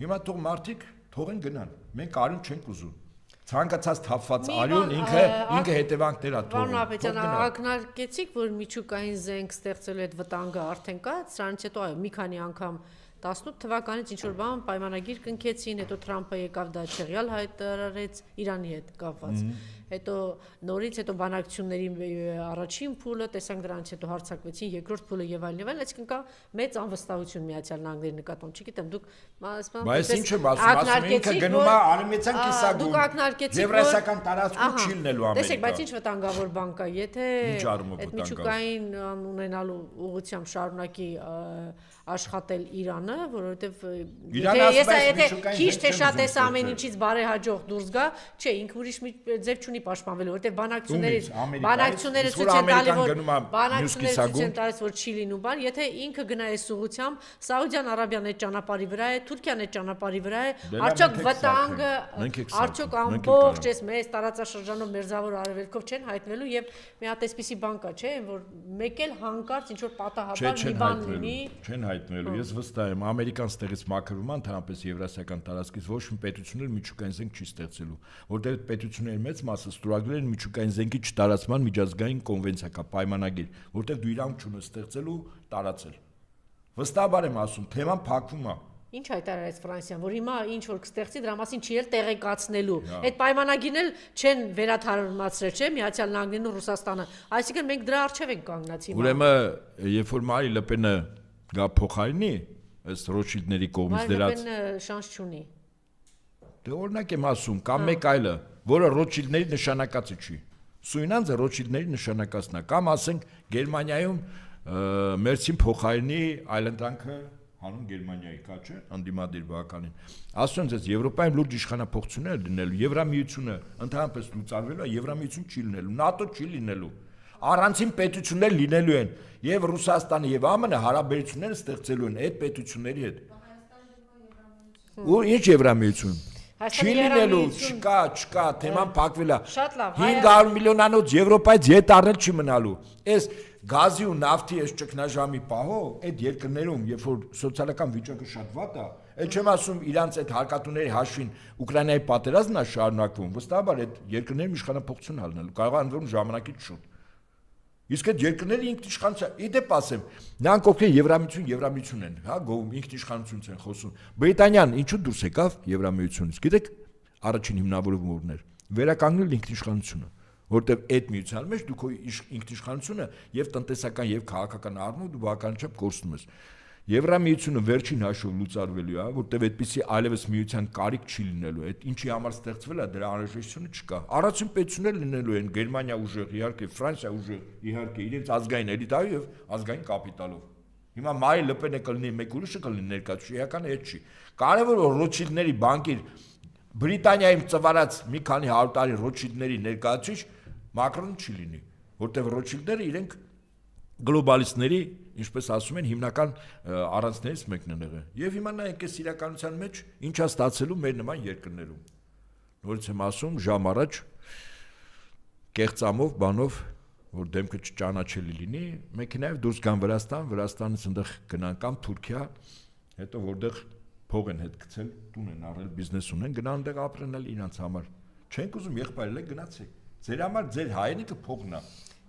Հիմա թող մարդիկ թողեն գնան։ Մենք արյուն չենք ուզում։ Ցանկացած թափված արյուն ինքը հետևանքներ է թողում։ Պարոն Ապետյան, ակնարկեցիք, որ միջուկային զենք ստեղծելու այդ վտանգը արդեն կա, սրանից հետո այո, մի քանի անգամ 18 թվականից ինչ որ բան պայմանագիր կնքեցին, հետո Թրամփը եկավ դա չեղյալ հայտարարեց Իրանի հետ կապված։ Հետո նորից հետո բանակցությունների առաջին փուլը, տեսանք դրանից հետո հարձակվեցին երկրորդ փուլը եւ այլն, այսինքն կա մեծ անվստահություն Միացյալ Նահանգների նկատմամբ, չգիտեմ, դուք բայց ինչ եմ ասում, ինքը գնում է արմենիան կիսագուն։ Դուք ակնարկեցիք, Եվրասիական տարածքում չի լինելու Ամերիկա։ Տեսեք, բայց ինչ վտանգավոր բան կա, եթե այդ միջուկային ունենալու ուղղությամբ շարունակի աշխատել Իրանը, որովհետև եթե քիչ թե շատ էս ամեն ինչից բարեհաջող դուրս գա, չէ, ինքը ուրիշ ձև չունի պաշտպանվելու, որովհետև բանակցությունները ցույց են տալիս, որ չի լինում բան, եթե ինքը գնա այս ուղղությամբ, Սաուդյան Արաբիան այդ ճանապարհի վրա է, Թուրքիան այդ ճանապարհի վրա է, արդյոք վտանգը, արդյոք ամբողջ այս մեծ տարածաշրջանով մերձավոր արևելքով չեն հայտնվելու եւ մի հատ այսպիսի բան կա, չէ, որ մեկ էլ հանկարծ ինչ որ պատահաբար մի բան լինի, չեն հայտնվելու։ Ես վստահ եմ, Ամերիկան ստեղից մաքրվում է, ընդհանրապես Եվրասիական տարածքից ոչ մի պետություն էլ միջուկային զենք չի ստեղծելու, որտեղ պետությունների մեծ մասը ստորագրել են միջուկային զենքի չտարածման միջազգային կոնվենցիա կա, պայմանագիր, որտեղ դու իրավունք չունես ստեղծելու, տարածել։ Վստահաբար եմ ասում, թեման փակվում է։ Ինչ հայտարարեց Ֆրանսիան, որ հիմա ինչ որ կստեղծի, դրա մասին չի էլ տեղեկացնելու։ Այդ պայմանագիրն էլ չեն վերաթարմացրել, չէ՞, Միացյալ Նահանգներն ու Ռուսաստանը։ Այսինքն մենք դրա առջև ենք կանգնած հիմա։ Ուրեմն, երբ որ Մարի Լեպենը գա փոխարինի, այս Ռոթշիլդների կողմից դրած։ Մարի Լեպենը շանս չունի։ Դե օրինակ եմ ասում, կամ մեկ այլը, որը Ռոթշիլդների նշանակածը չի։ Սույնանձը Ռոթշիլդների նշանակածն է, կամ ասենք Գերմանիայում Մերցին փոխարինի այլընտրանքը հանուն Գերմանիայի կա, չէ՞, անդիմադիր բականին։ Ասում եմ, Եվրոպայում լուրջ իշխանափոխություններ լինելու, Եվրամիությունը ընդհանրապես լուծարվելու է, Եվրամիություն չի լինելու, ՆԱՏՕ չի լինելու։ Առանցին պետություններ լինելու են, եւ Ռուսաստանը եւ ԱՄՆ հարաբերությունները ստեղծելու են այդ պետությունների հետ։ Ու ինչ Եվրամիություն։ Չի լինելու, չկա, թեման փակվել է։ 500 միլիոնանոց Եվրոպայից ետ առնել չի մնալու։ Այս գազի ու նավթի այս ճգնաժամի պահով այդ երկրներում, երբ որ սոցիալական վիճակը շատ վատ է, այդ չեմ ասում իրանց այդ հարկատուների հաշվին Ուկրաինայի պատերազմն է շարունակվում, վստահաբար այդ երկրներում իշխանափոխություն ալնելու, կարող է ընտրում ժամանակից շուտ։ Իսկ այդ երկրները ինքնիշխանություն, իդեպ ասեմ, նրանք ովքեր Եվրամիություն են, հա, գովում ինքնիշխանությունից են խոսում։ Բրիտանիան ինչու դուրս եկավ Եվրամիությունից, գիտեք, առաջին հիմնավորումն էր։ վերականգնել ինքնիշխանությունը, որտեղ այդ միության մեջ դու քո ինքնիշխանությունը եւ տնտեսական եւ քաղաքական առումով դու բավականաչափ կորցնում ես։ Եվրամիությունը վերջին հաշվով լուծարվելու է, որտեղ այդպիսի այլևս միության կարիք չի լինելու, այդ ինչի համար ստեղծվել է դրա անհրաժեշտությունը չկա։ Առաջին պետությունները լինելու են Գերմանիա ուժեղ, իհարկե Ֆրանսիա ուժեղ, իհարկե իրենց ազգային էլիտայով եւ ազգային կապիտալով։ Հիմա Մարին Լը Պենը կլինի, մեկ ուրիշը կլինի ներկայացուցիչ, իրականը այդ չի։ Կարևոր որ Ռոթշիլդների բանկիր Բրիտանիայում ծվարած մի քանի 100 տարի Ռոթշիլդների ներկայացուցիչ Մակրոնը չի լինի, որտեղ Ռոթշիլդները իրենք գլոբալիստների, ինչպես ասում են, հիմնական առանցքներից մեկն են եղել։ Եվ հիմա նայեք այս իրականության մեջ ինչա ստացելու մեր նման երկրներում։ Նորից եմ ասում, ժամ առաջ կեղծամով, բանով, որ դեմքը չճանաչելի լինի, մեքենայով դուրս գան Վրաստան, Վրաստանից այնտեղ գնան կամ Թուրքիա, հետո որտեղ փող են հետ գցել, տուն են առել, բիզնես ունեն, գնան այնտեղ ապրեն իրանց համար։ Չենք ուզում եղբայրել եք գնացեք։ Ձեր համար ձեր հայրենիքը փողն է։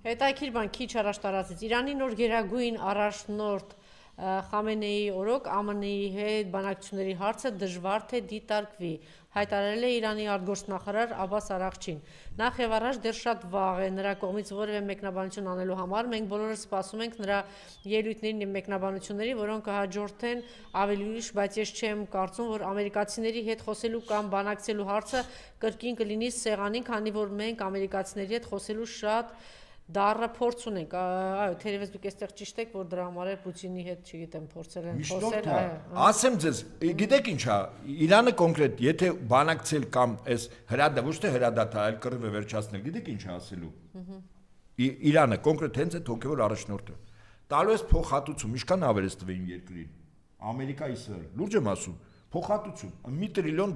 Հետաքրքիր բան քիչ առաջ տարածեց Իրանի նոր գերագույն առաջնորդ Խամենեի օրոք ԱՄՆ-ի հետ բանակցությունների հարցը դժվար թե դիտարկվի, հայտարարել է Իրանի արտգործնախարար Աբբաս Արաղչին։ Նախ եւ առաջ դեռ շատ վաղ է նրա կողմից որևէ մեկնաբանություն անելու համար, մենք բոլորս սպասում ենք նրա ելույթներին եւ մեկնաբանությունների, որոնք կհաջորդեն ավելի ուշ, բայց ես չեմ կարծում, որ ամերիկացիների հետ խոսելու կամ բանակցելու հարցը կրկին կլինի սեղանին, քանի որ մենք ամերիկացիների հետ խոսելու շատ դառը փորձ ունենք, այո, թերևս դուք այստեղ ճիշտ եք, որ դրա համար է Պուտինի հետ, չգիտեմ, փորձել են խոսել, այո։ Ասեմ ձեզ, գիտեք ինչ է, Իրանը կոնկրետ, եթե բանակցել կամ այս հրադադար, ոչ թե հրադադար, այլ կռիվը վերջացնել, գիտեք ինչ է ասելու։ Իրանը կոնկրետ հենց այդ հոգևոր առաջնորդը տալու է փոխհատուցում, ինչքան ավերես տվեին երկրին։ Ամերիկա, Իսրայել, լուրջ եմ ասում, փոխհատուցում, $1 տրիլիոն,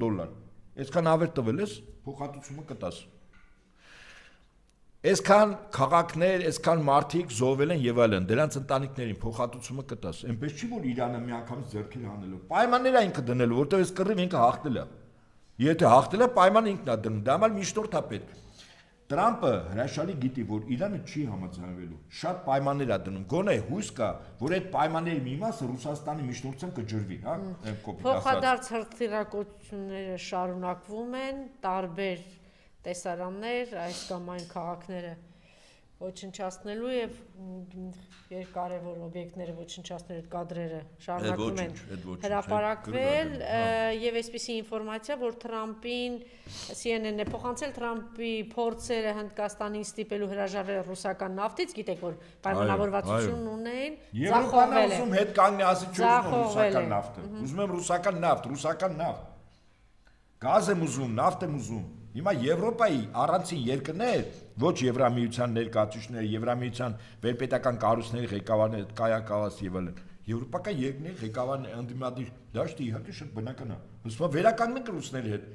այսքան ավեր տվել ես, փոխհատուցումը կտաս։ Այսքան քաղաքներ, այսքան մարդիկ զոհվել են եւ այլն, դրանց ընտանիքներին փոխհատուցումը կտաս։ Այնպես չի որ Իրանը միանգամից ձեռքեր հանելով։ Պայմաններ է ինքը դնելու, որտեղ այս կռիվը ինքը հաղթել է։ Եթե հաղթել է, պայմանը ինքն է դնում, դա համար միշտորդ է պետք։ Տրամպը հրաշալի գիտի, որ Իրանը չի համաձայնվելու։ Շատ պայմաններ է դնում։ Գոնե հույս կա, որ այդ պայմանների մի մասը Ռուսաստանի միջնորդությամբ կջրվի, հա, փոխադարձ հրթիռակոծությունները շարունակվում են, տարբեր տեսարաններ, այս կամ այն քաղաքները ոչնչացնելու եւ երկարևոր օբյեկտները ոչնչացնելու կադրերը շարունակում են հրապարակվել եւ այսպիսի ինֆորմացիա, որ Թրամփին CNN-ն է փոխանցել Թրամփի փորձերը Հնդկաստանին ստիպելու հրաժարվել ռուսական նավթից, գիտեք որ պայմանավորվածություն ունեն, ձախողվել է։ Եվ հետ կանգնի ասի չուզում ռուսական նավթը։ Ուզում եմ ռուսական նավթ։ Գազ եմ ուզում, նավթ եմ ուզում։ Հիմա Եվրոպայի առանցին երկրներ, ոչ Եվրամիության ներկայացուցիչները, Եվրամիության վերպետական կառույցների ղեկավարները, կայակալած եւ այլն։ Եվրոպական երկրների ղեկավարները անդիմադիր դաշտի իհարկե շատ բնական է։ Ուսումա վերականգնենք ռուսների հետ։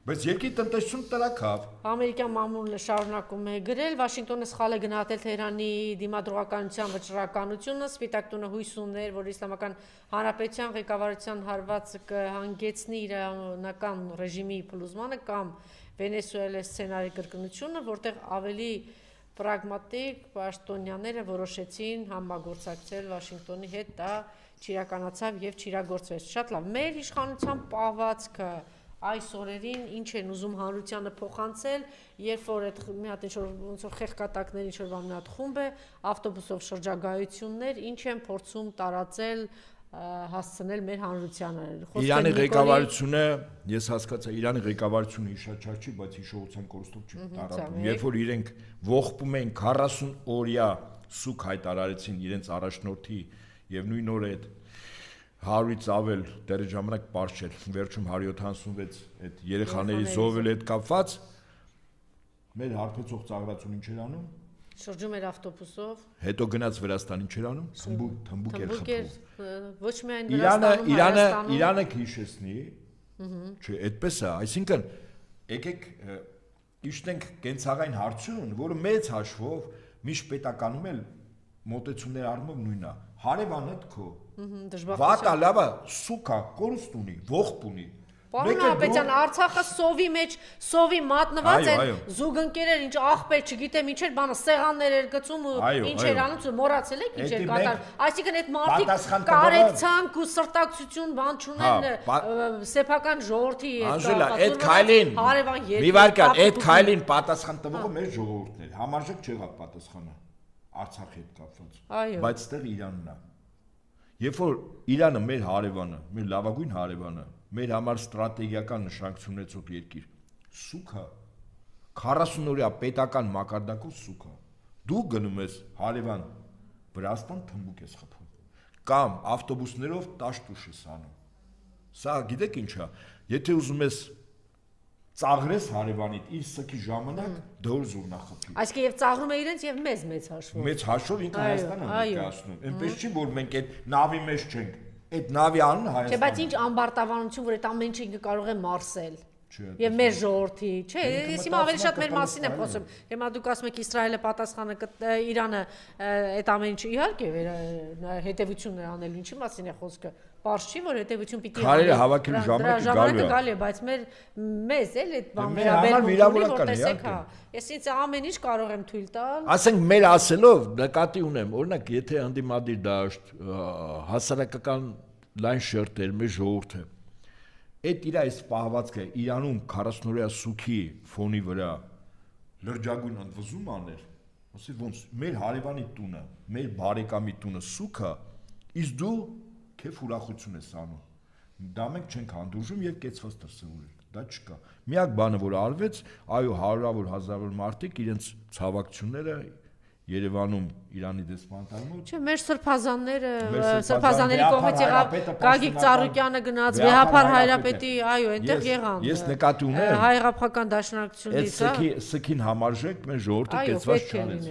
Բայց երկրի տնտեսությունը տրակավ։ Ամերիկյան մամուլը շարունակում է գրել, Վաշինգտոնը սխալ է գնահատել Թեհրանի դիմադրողականության վճռականությունը, Սպիտակ տունը հույս ուներ, որ Իսլամական Հանրապետության ղեկավարության հարվածը կհանգեցնի իրանական ռեժիմի փլուզմանը կամ Վենեսուելայի սցենարի կրկնությունը, որտեղ ավելի պրագմատիկ պաշտոնյաները որոշեցին համագործակցել Վաշինգտոնի հետ, դա չիրականացավ եւ չիրագործվեց։ Շատ լավ, մեր իշխանության պահվածքը այս օրերին ինչ են ուզում հանրությանը փոխանցել, երբ որ այդ մի հատ ինչ-որ ոնց որ խեղկատակներ ինչ-որ բան մի հատ խումբ է, ավտոբուսով շրջագայություններ, ինչ են փորձում տարածել, հասցնել մեր հանրությանը։ Իրանի ղեկավարությունը, ես հասկացա, Իրանի ղեկավարությունը հիշաչար չի, բայց հիշողության կորստով չի տարածում։ Երբ որ իրենք ողբում են 40 օրյա սուկ հայտարարեցին իրենց առաջնորդի եւ նույն օրը այդ 100-ից ավել դեռ ժամանակ པարզ չէր, վերջում 176 այդ երեխաների զոհվել հետ կապված, մեր հարբեցող ծաղրացուն ինչ էր անում։ Շրջում էր ավտոբուսով։ Հետո գնաց Վրաստան ինչ էր անում։ Թմբուկ էր խփում։ Ոչ միայն Վրաստանում, Իրանը քիշեցնի։ Չէ, այդպես է, այսինքն եկեք իշտենք կենցաղային հարցում, որը մեծ հաշվով միշտ պետականում էլ մոտեցումներ առումով նույնն է։ Հարևանդ քո։ Վատա լավա սուկա կորուստ ունի, ողբ ունի։ Պարոն Հապետյան, Արցախը սովի մեջ, սովի մատնված են, զուգընկերեր, ինչ աղբեր, չգիտեմ, ինչ էր բանը, սեղաններ էր գծում ու ինչ էր անում, մոռացել եք ինչ էր կատար։ Այսինքն այդ մարդիկ կարեկցանք ու սրտակցություն բան չունեն սեփական ժողովրդի Անժելա, այդ քայլին, մի վարքան, այդ քայլին պատասխան տվողը մեր ժողովուրդն էր, համարժեք չեղավ պատասխանը Արցախի հետ կապված, բայց ստեղ Իրանն է։ Երբ որ Իրանը մեր հարևանը, մեր լավագույն հարևանը, մեր համար ստրատեգիական նշանակություն ունեցող երկիր, սուքա 40 օրյա պետական մակարդակով սուքա։ Դու գնում ես հարևան Վրաստան թմբուկ ես խփում կամ ավտոբուսներով տաշտուշ ես անում։ Սա գիտեք ինչ է, եթե ուզում ես ծաղրես հարևանիդ իր սքի ժամանակ դոր զուրնա խփի։ Այսինքն եւ ծաղրում է իրենց եւ մեծ հաշվով։ Մեծ հաշվով ինքը Հայաստանը ներկայացնում։ Այնպես չի որ մենք այդ նավի մեջ չենք։ Այդ նավի անունը Հայաստանն է։ Չէ, բայց ինչ ամբարտավանություն, որ այդ ամեն ինչը ինքը կարող է մարսել։ Եվ մեր ժողովրդի, չէ, ես հիմա ավելի շատ մեր մասին եմ խոսում։ Հիմա դուք ասում եք Իսրայելը պատասխանը Իրանը այդ ամեն ինչը իհարկե հետևություն է անելու, ինչի մասին է խոսքը։ Պարզ չի, որ հետևություն պիտի քարերը հավաքելու ժամանակը գալի է, բայց մեզ էլ այդ բան վերաբերվում որ տեսեք, հա։ Ես ինձ ամեն ինչ կարող եմ թույլ տալ։ Ասենք մեր ասելով նկատի ունեմ, օրինակ, եթե ընդդիմադիր դաշտ, հասարակական լայն շերտեր, մեր ժողովուրդը այդ իր այս պահվածքը Իրանում 40-օրյա սուքի ֆոնի վրա լրջագույն ընդվզում աներ, ասի ոնց մեր հարևանի տունը, մեր բարեկամի տունը սուքա, իսկ դու քեֆ ուրախություն ես անում։ Դա մենք չենք հանդուրժում եւ կեցված դրսևորել, դա չկա։ Միակ բանը որ արվեց, այո, հարյուրավոր հազարավոր մարդիկ իրենց ցավակցությունները Երևանում Իրանի դեսպանատարում Չէ, մեր սրբազանների կողմից եղավ Գագիկ Ծառուկյանը գնաց Վեհափար Հայրապետի, այո, այնտեղ եղան։ Ես նկատի ունեմ հայ-հեղափոխական դաշնակցությունից, հա։ Այդ սքին համարժեք մեր ժողովուրդը կեցված չարեց։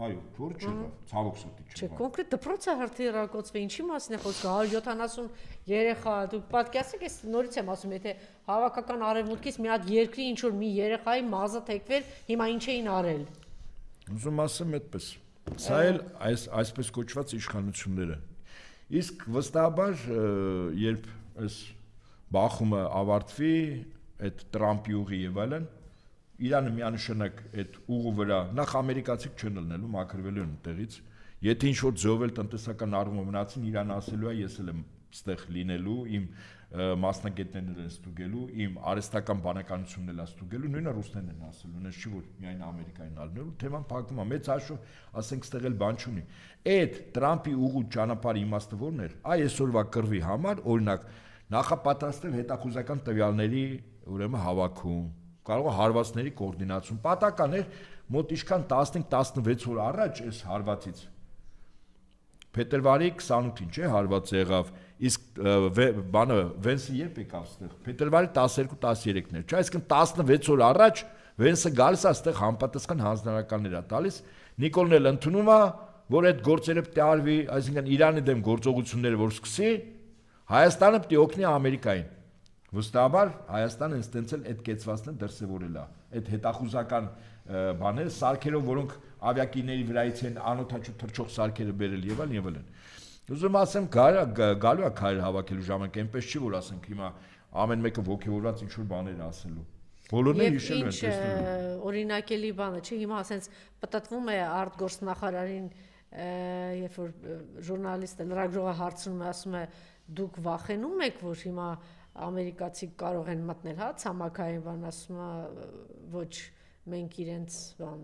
Այո, որ չեղավ, ցավոք սրտի չեղավ։ Չէ, կոնկրետ դպրոցը հրթիռակոծվի, ինչի մասին է խոսքը, 170 երեխա, դուք պատկերացրեք, ես նորից եմ ասում, եթե հավաքական արևմուտքից մի հատ երկրի ինչ որ մի երեխայի մազը թեքվեր, հիմա ինչ էին արել։ Ուզում ասեմ այդպես։ Սա էլ այսպես կոչված իշխանությունները։ Իսկ վստահաբար, երբ այս բախումը ավարտվի, այդ Տրամպի ուղի եւ այլն, Իրանը միանշանակ այդ ուղու վրա նախ ամերիկացիք չեն լնելու, մաքրվելու են տեղից։ Եթե ինչ որ ձովել տնտեսական առումով մնացին, Իրանը ասելու է, ես էլ եմ ստեղ լինելու, իմ մասնագետներն են ստուգելու, իմ արհեստական բանականությունն էլ ստուգելու, նույնը ռուսներն են ասելու, նենց չի որ միայն Ամերիկային ալնելու, թեման փակվում է, մեծ հաշվով, ասենք ստեղ էլ բան չունի։ Այդ Տրամպի ուղու ճանապարհի իմաստը ո՞րն էր։ Այսօրվա կռվի համար, օրինակ, նախապատրաստել հետախուզական տվյալների, ուրեմն հավաքում, կարող է հարվածների կոորդինացում, պատական էր մոտ իշքան 15-16 օր առաջ այս հարվածից Փետրվարի 28-ին, չէ, հարվածը եղավ, իսկ բանը Վենսը երբ եկավ ստեղ, Փետրվարի 12-13-ն էր, չէ, այսինքն 16 օր առաջ Վենսը գալիս է ստեղ համապատասխան հանձնարարականներ է տալիս, Նիկոլն էլ ընդունում է, որ այդ գործերը պետք է արվի, այսինքն Իրանի դեմ գործողությունները որ սկսի, Հայաստանը պետք է օգնի Ամերիկային։ Վստահաբար Հայաստանը ինստենցել այդ կեցվածն դրսևորել է, այդ հետախուզական բաները, սարքերով, որոնք ավիակիների վրայից են անօթաչու թռչող սարքերը բերել եւ այլն։ Ուզում ասեմ, գալու է քայլ հավաքելու ժամանակ, այնպես չի որ ասենք հիմա ամեն մեկը ոգևորված ինչ որ բաներ ասելու։ Բոլորն էլ հիշելու են տեսնելու։ Օրինակելի բանը, չէ, հիմա ասենց պատտվում է արտգործնախարարին, երբ որ ժուրնալիստը լրագրողը հարցնում է, ասում է դուք վախենում եք, որ հիմա ամերիկացի կարող են մտնել, հա, ցամաքային բան, ասում է ոչ, մենք իրենց բան,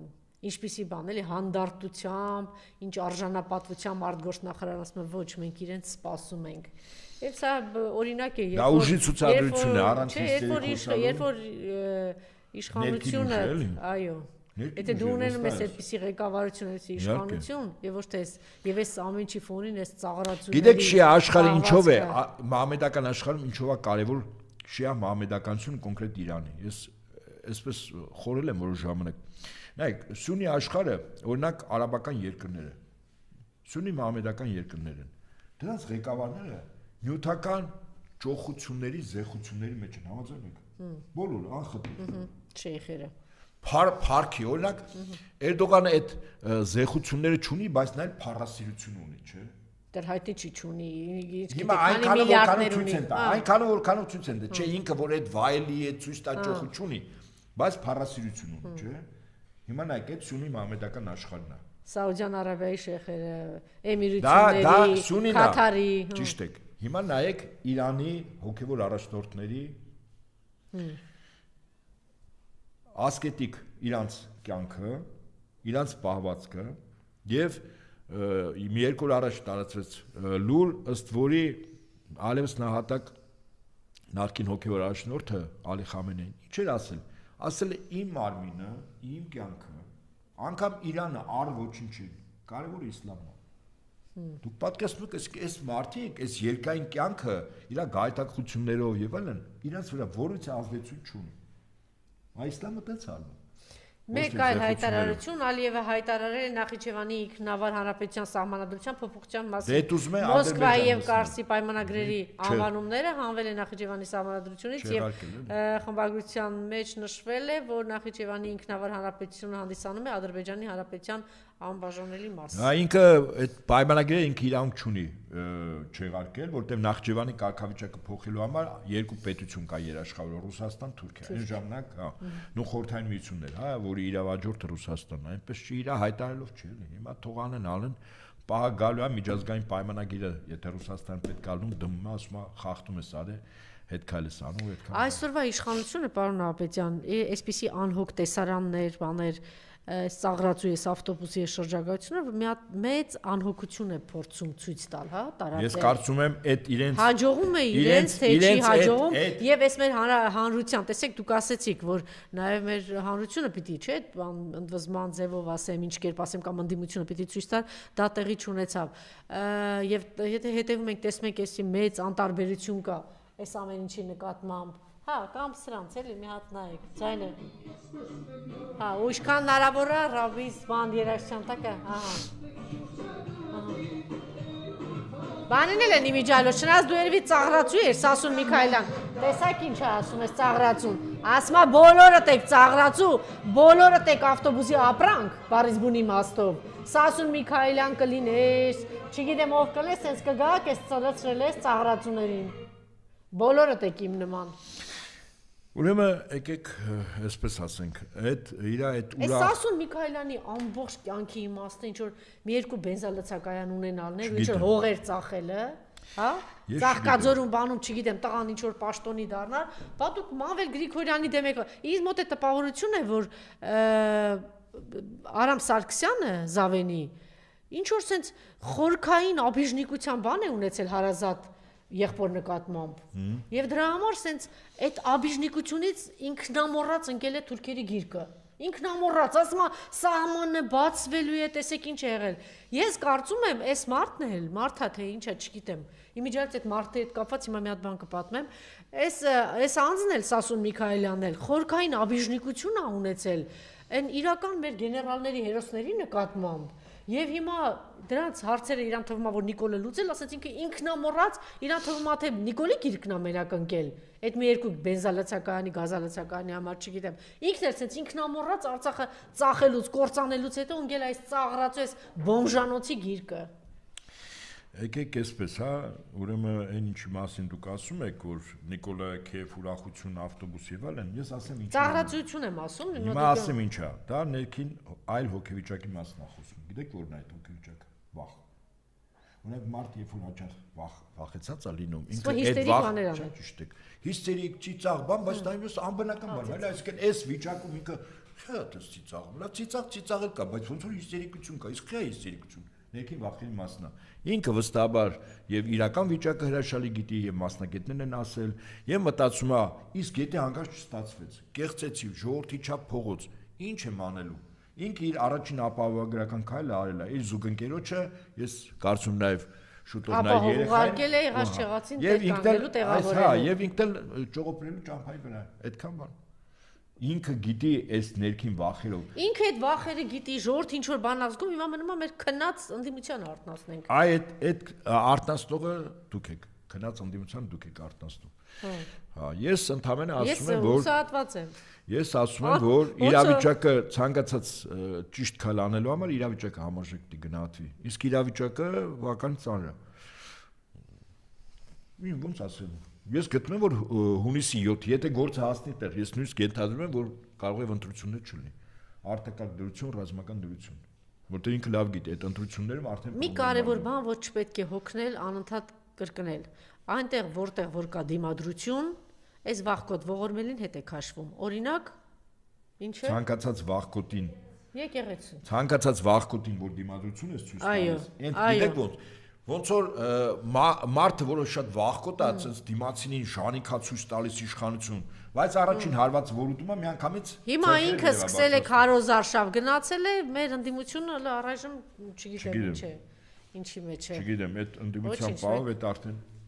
ինչպիսի բան, էլի հանդարտությամբ, ինչ արժանապատվությամբ արտգործնախարարն ասում է ոչ, մենք իրենց սպասում ենք։ Եվ սա օրինակ է, դա ուժի ցուցադրություն է, առանց երբ որ իշխանությունը, այո, եթե դու ունենում ես այդպիսի ղեկավարություն, այդպիսի իշխանություն, եւ ոչ թե եւ այս ամեն ինչի ֆոնին այս ծաղրացումների։ Գիտեք, շիա աշխարհը ինչով է, մահմեդական աշխարհում ինչով է կարևոր շիա մահմեդականությունը կոնկրետ Իրանի։ Ես այսպես խորել եմ որոշ ժամանակ։ Նայեք, սունի աշխարհը, օրինակ արաբական երկրները, սունի մահմեդական երկրներ են։ Դրանց ղեկավարները նյութական ճոխությունների, զեղությունների մեջ են, համաձայն եք։ Բոլորը անխտիր։ Շեյխերը։ Փարքի, օրինակ Էրդողանը այդ զեղությունները չունի, բայց նա էլ փառասիրություն ունի, չէ։ Դեռ հայտնի չի չունի, հիմա այնքան որքանով ցույց են տա, այնքան որքանով ցույց են տա, չէ ինքը որ այդ վայելի է ցույց տա ճոխություն ունի, բայց փառասիրություն ունի, չէ։ Հիմա նայեք, այդ Սուննի մահմեդական աշխարհն է։ Սաուդյան Արաբիայի շեխերը, Էմիրությունների, Կաթարի, ճիշտ եք։ Հիմա նայեք Իրանի հոգևոր առաջնորդների ասկետիկ իրանց կյանքը, իրանց պահվածքը եւ մի երկու օր առաջ տարածվեց լուր, ըստ որի Ալևս նահատակ նախկին հոգևոր առաջնորդը Ալի Խամենեին ինչ էր ասել։ Ասել է իմ մարմինը, իմ կյանքը, անգամ Իրանը առ ոչինչ չի, կարևորը իսլամն է։ Դուք պատկերացնում եք այս մարդիկ, այս երկայն կյանքը իր գայթակղություններով եւ այլն, իրանց վրա որից ազդեցություն չունի։ Իսլամը դից ալու։ Մեկ այլ հայտարարություն Ալիևը հայտարարել է Նախիջևանի ինքնավար հանրապետության սահմանադրության փոփոխության մասին։ Մոսկվայի եւ Կարսի պայմանագրերի անվանումները հանվել է Նախիջևանի սահմանադրությունից եւ խմբագրության մեջ նշվել է, որ Նախիջևանի ինքնավար հանրապետությունը հանդիսանում է Ադրբեջանի հանրապետության անբաժանելի մաս։ Ինքը այդ պայմանագրերը ինքը իրանք չունի չեղարկել, որտեղ Նախիջևանի կարգավիճակը փոխելու համար երկու պետություն կա երաշխավորող Ռուսաստան, Թուրքիա։ Այն ժամանակ, նույն խորհրդային միությունն էր, հա, որի իրավաճորտը Ռուսաստանն է, այնպես չի իր հայտարարելով չի էլի։ Հիմա թողանեն ալեն, պահա գալու է միջազգային պայմանագիրը, եթե Ռուսաստան պետք ալնում դմում է, ասում է խախտում է սարը, հետ քայլես անում, հետ քայլես։ Այսօրվա իշխանությունը, պարոն Աբեդյան, այսպիսի անհոգ տեսարաններ, բաներ ծաղրացու ես ավտոբուսի շրջագայությունը մի հատ մեծ անհոգություն է փորձում ցույց տալ, հա, տարածել։ Ես կարծում եմ, այդ իրենց հաջողում է իրենց թե չի հաջողում, եւ այս մեր հանրության, տեսեք, դուք ասեցիք, որ նաեւ մեր հանրությունը պիտի, չէ, ընդվզման ձևով ասեմ, ինչ կերպ ասեմ, կամ ընդդիմությունը պիտի ցույց տալ, դա տեղի չունեցավ։ Եվ եթե հետևում ենք, տեսնում ենք, այսի մեծ անտարբերություն կա այս ամեն ինչի նկատմամբ։ Հա, կամ սրանց էլի մի հատ նայեք, ձայնը։ Հա, ու ինչքան հնարավոր է ռաբիս բան երաժշտության տակը, ահա։ Բանին էլ են իմիջալոց, չնայած դու երևի ծաղրացու ես, Սասուն Միքայելյան, տեսակ ինչ է ասում ես ծաղրացուն, ասում է բոլորդ եք ծաղրացու, բոլորդ եք ավտոբուսի ապրանք, բառից բուն իմաստով, Սասուն Միքայելյան կլինես, չգիտեմ ով կլես, սենց կգաք ես ծրացրել ես ծաղրացուներին, բոլորդ եք իմ նման։ Ուրեմն եկեք այսպես ասենք, այդ իր այդ ուրախ Սասուն Միքայելյանի ամբողջ կյանքի իմաստը ինչ որ մի երկու բենզալցակայան ունենալն է, ինչ որ հողեր ծախելը, հա? Ծաղկաձորում բանում, չգիտեմ, տղան ինչ որ պաշտոնի դառնար, բա դուք Մավել Գրիգորյանի դեմ եք։ Ինձ մոտ է տպավորություն է, որ Արամ Սարգսյանը Զավենի ինչ որ sense խորքային աբիժնիկության բան է ունեցել հարազատ եղբոր նկատմամբ։ Եվ դրա համար sense այդ աբիժնիկությունից ինքնամոռաց ընկել է թուրքերի գիրկը։ Ինքնամոռաց, ասում է սահմանը բացվելու է, տեսեք ինչ է եղել։ Ես կարծում եմ, այս մարդն էլ, մարդա թե ինչ է, չգիտեմ։ Իմիջիայից այդ մարդի հետ կապված հիմա մի հատ բան կպատմեմ։ Այս անձն էլ Սասուն Միքայելյանն էլ խորքային աբիժնիկություն է ունեցել այն իրական մեր գեներալների հերոսների նկատմամբ։ Եվ հիմա դրանց հարցերը իրան թվում է, որ Նիկոլը լուծել, ասած ինքնամոռաց, իրան թվում է, թե Նիկոլի գիրկն է մենակ ընկել։ Այդ մի երկու բենզալացակայանի, գազալացակայանի համար, չգիտեմ։ Ինքն էլ sense ինքնամոռաց Արցախը ծախելուց, կործանելուց հետո ընկել այս ծաղրացու այս բոմժանոցի գիրկը։ Եկեք այսպես, հա, ուրեմն այն ինչի մասին դուք ասում եք, որ Նիկոլա Քեև ուրախություն ավտոբուս եւ այլն, ես ասեմ ինչ։ Ծաղրացություն եմ ասում, հիմա ասեմ ինչա, դա ներքին այլ հոգեվիճակի մասն է խոսում։ Գիտեք որն է այդ հոգեվիճակը։ Վախ։ Ունեք մարդ երբ որ հաճախ վախեցած է լինում, ինքը այդ վախը ճիշտ է։ Հիստերիկ, ծիծաղ բան, բայց դա ինձ անբնական բան, այլ այսինքն այս վիճակում ինքը չէ՞ դա ծիծաղում, լավ ծիծաղել կա, բայց ոնց որ հիստերիկություն կա, իսկ քիչ հիստերիկություն։ Ներքին վախերի մասն է։ Ինքը վստահաբար եւ իրական վիճակը հրաշալի գիտի եւ մասնագետներն են ասել, եւ մտածում է, իսկ եթե հանգած չստացվեց, կեղծեցի, ժողովրդի չափ փողոց, ինչ եմ անելու։ Ինքը իր առաջին ապահովագրական քայլը արել է, իր զուգընկերոջը, ես կարծում նաեւ շուտով նա երեխան ուղարկել է եղած չեղածին տեղանելու տեղավորելու։ Հա, եւ ինքն էլ ճողոպրելու ճամփայի վրա, այդքան բան։ Ինքը գիտի այս ներքին վախերով։ Ինքը այդ վախերը գիտի, ժողովուրդ ինչ որ բան ազգում, հիմա մնում է մեր քնած ընդդիմության արտնասնենք։ Այդ արտնասնողը դուք եք։ քնած ընդդիմության դուք եք արտանցնում։ Հա, ես ընդհանրապես ասում եմ, որ Ես հուսահատված եմ։ Ես ասում եմ, որ իրավիճակը ցանկացած ճիշտ քայլ անելու համար իրավիճակը համարժեք պիտի գնահատվի։ Իսկ իրավիճակը բավական ծանր է։ Ոնց ասեմ։ Ես գտնում եմ, որ հունիսի 7, եթե գործը հասնի տեղ, ես նույնիսկ ենթադրում եմ, որ կարող է ընտրություններ չլինի։ Արտակարգ դրություն, ռազմական դրություն, որտեղ ինքը լավ գիտի, այդ ընտրություններում արդեն մի կարևոր բան, որ չպետք է հոգնել, անընդհատ կրկնել։ Այնտեղ, որտեղ որ կա դիմադրություն, այս վախկոտ ողորմելին հետ է քաշվում։ Օրինակ, ինչ է։ Ցանկացած վախկոտին։ Եկեղեցին։ Ցանկացած վախկոտին, որ դիմադրություն է ցույց տալիս, Այո, գիտեք ոնց որ մարդը, որը շատ վախկոտ է, ասես դիմացինին ժանիքա ցույց տալիս իշխանություն, բայց առաջին հարվածը որ ուտում է միանգամից Հիմա ինքը սկսել է քարոզարշավ գնացել է, մեր ընդդիմությունը առայժմ չգիտեմ ինչ է, ինչի մեջ է։ Չգիտեմ, այդ ընդդիմության բաղով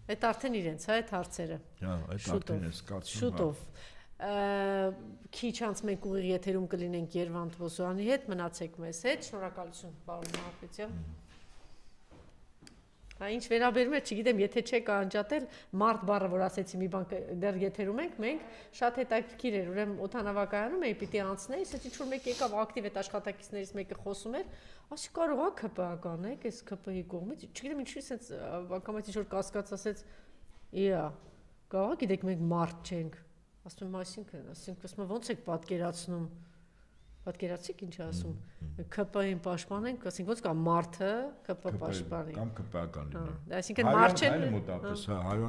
այդ արդեն իրենց, հա, այդ հարցերը։ Հա, այդ արդեն է սկացում։ Շուտով։ Քիչ անց մենք ուղիղ եթերում կլինենք Երվանդ Ոսոյանի հետ, մնացեք մեզ հետ, շնորհակալություն, պարոն Նահապետյան։ Ինչ վերաբերում է, չգիտեմ, եթե չեք անջատել, մարդ բառը, որ ասեցի մի բան դեռ եթերում ենք, մենք շատ հետաքրքիր էր, ուրեմն օդանավակայանում էի պիտի անցնեի, ասեցի ինչ որ մեկ եկավ ակտիվ այդ աշխատակիցներից մեկը խոսում էր, ասի կարող է ԿՊԱ-ական եք, այս ԿՊ-ի կողմից, չգիտեմ ինչի sense ակամայից ինչ որ կասկած ասեց, իա, կարող է գիտեք մենք մարդ չենք, ասում եմ այսինքն ոնց եք պատկերացնում Պատկերացիք ինչ ասում, ԿՊ-ին պաշտպանենք, ասենք ոնց կա մարդը ԿՊ պաշտպանի։ Կամ ԿՊԱ-ական լինի։ Այսինքն մարդ չեն։ Մոտապես, հա,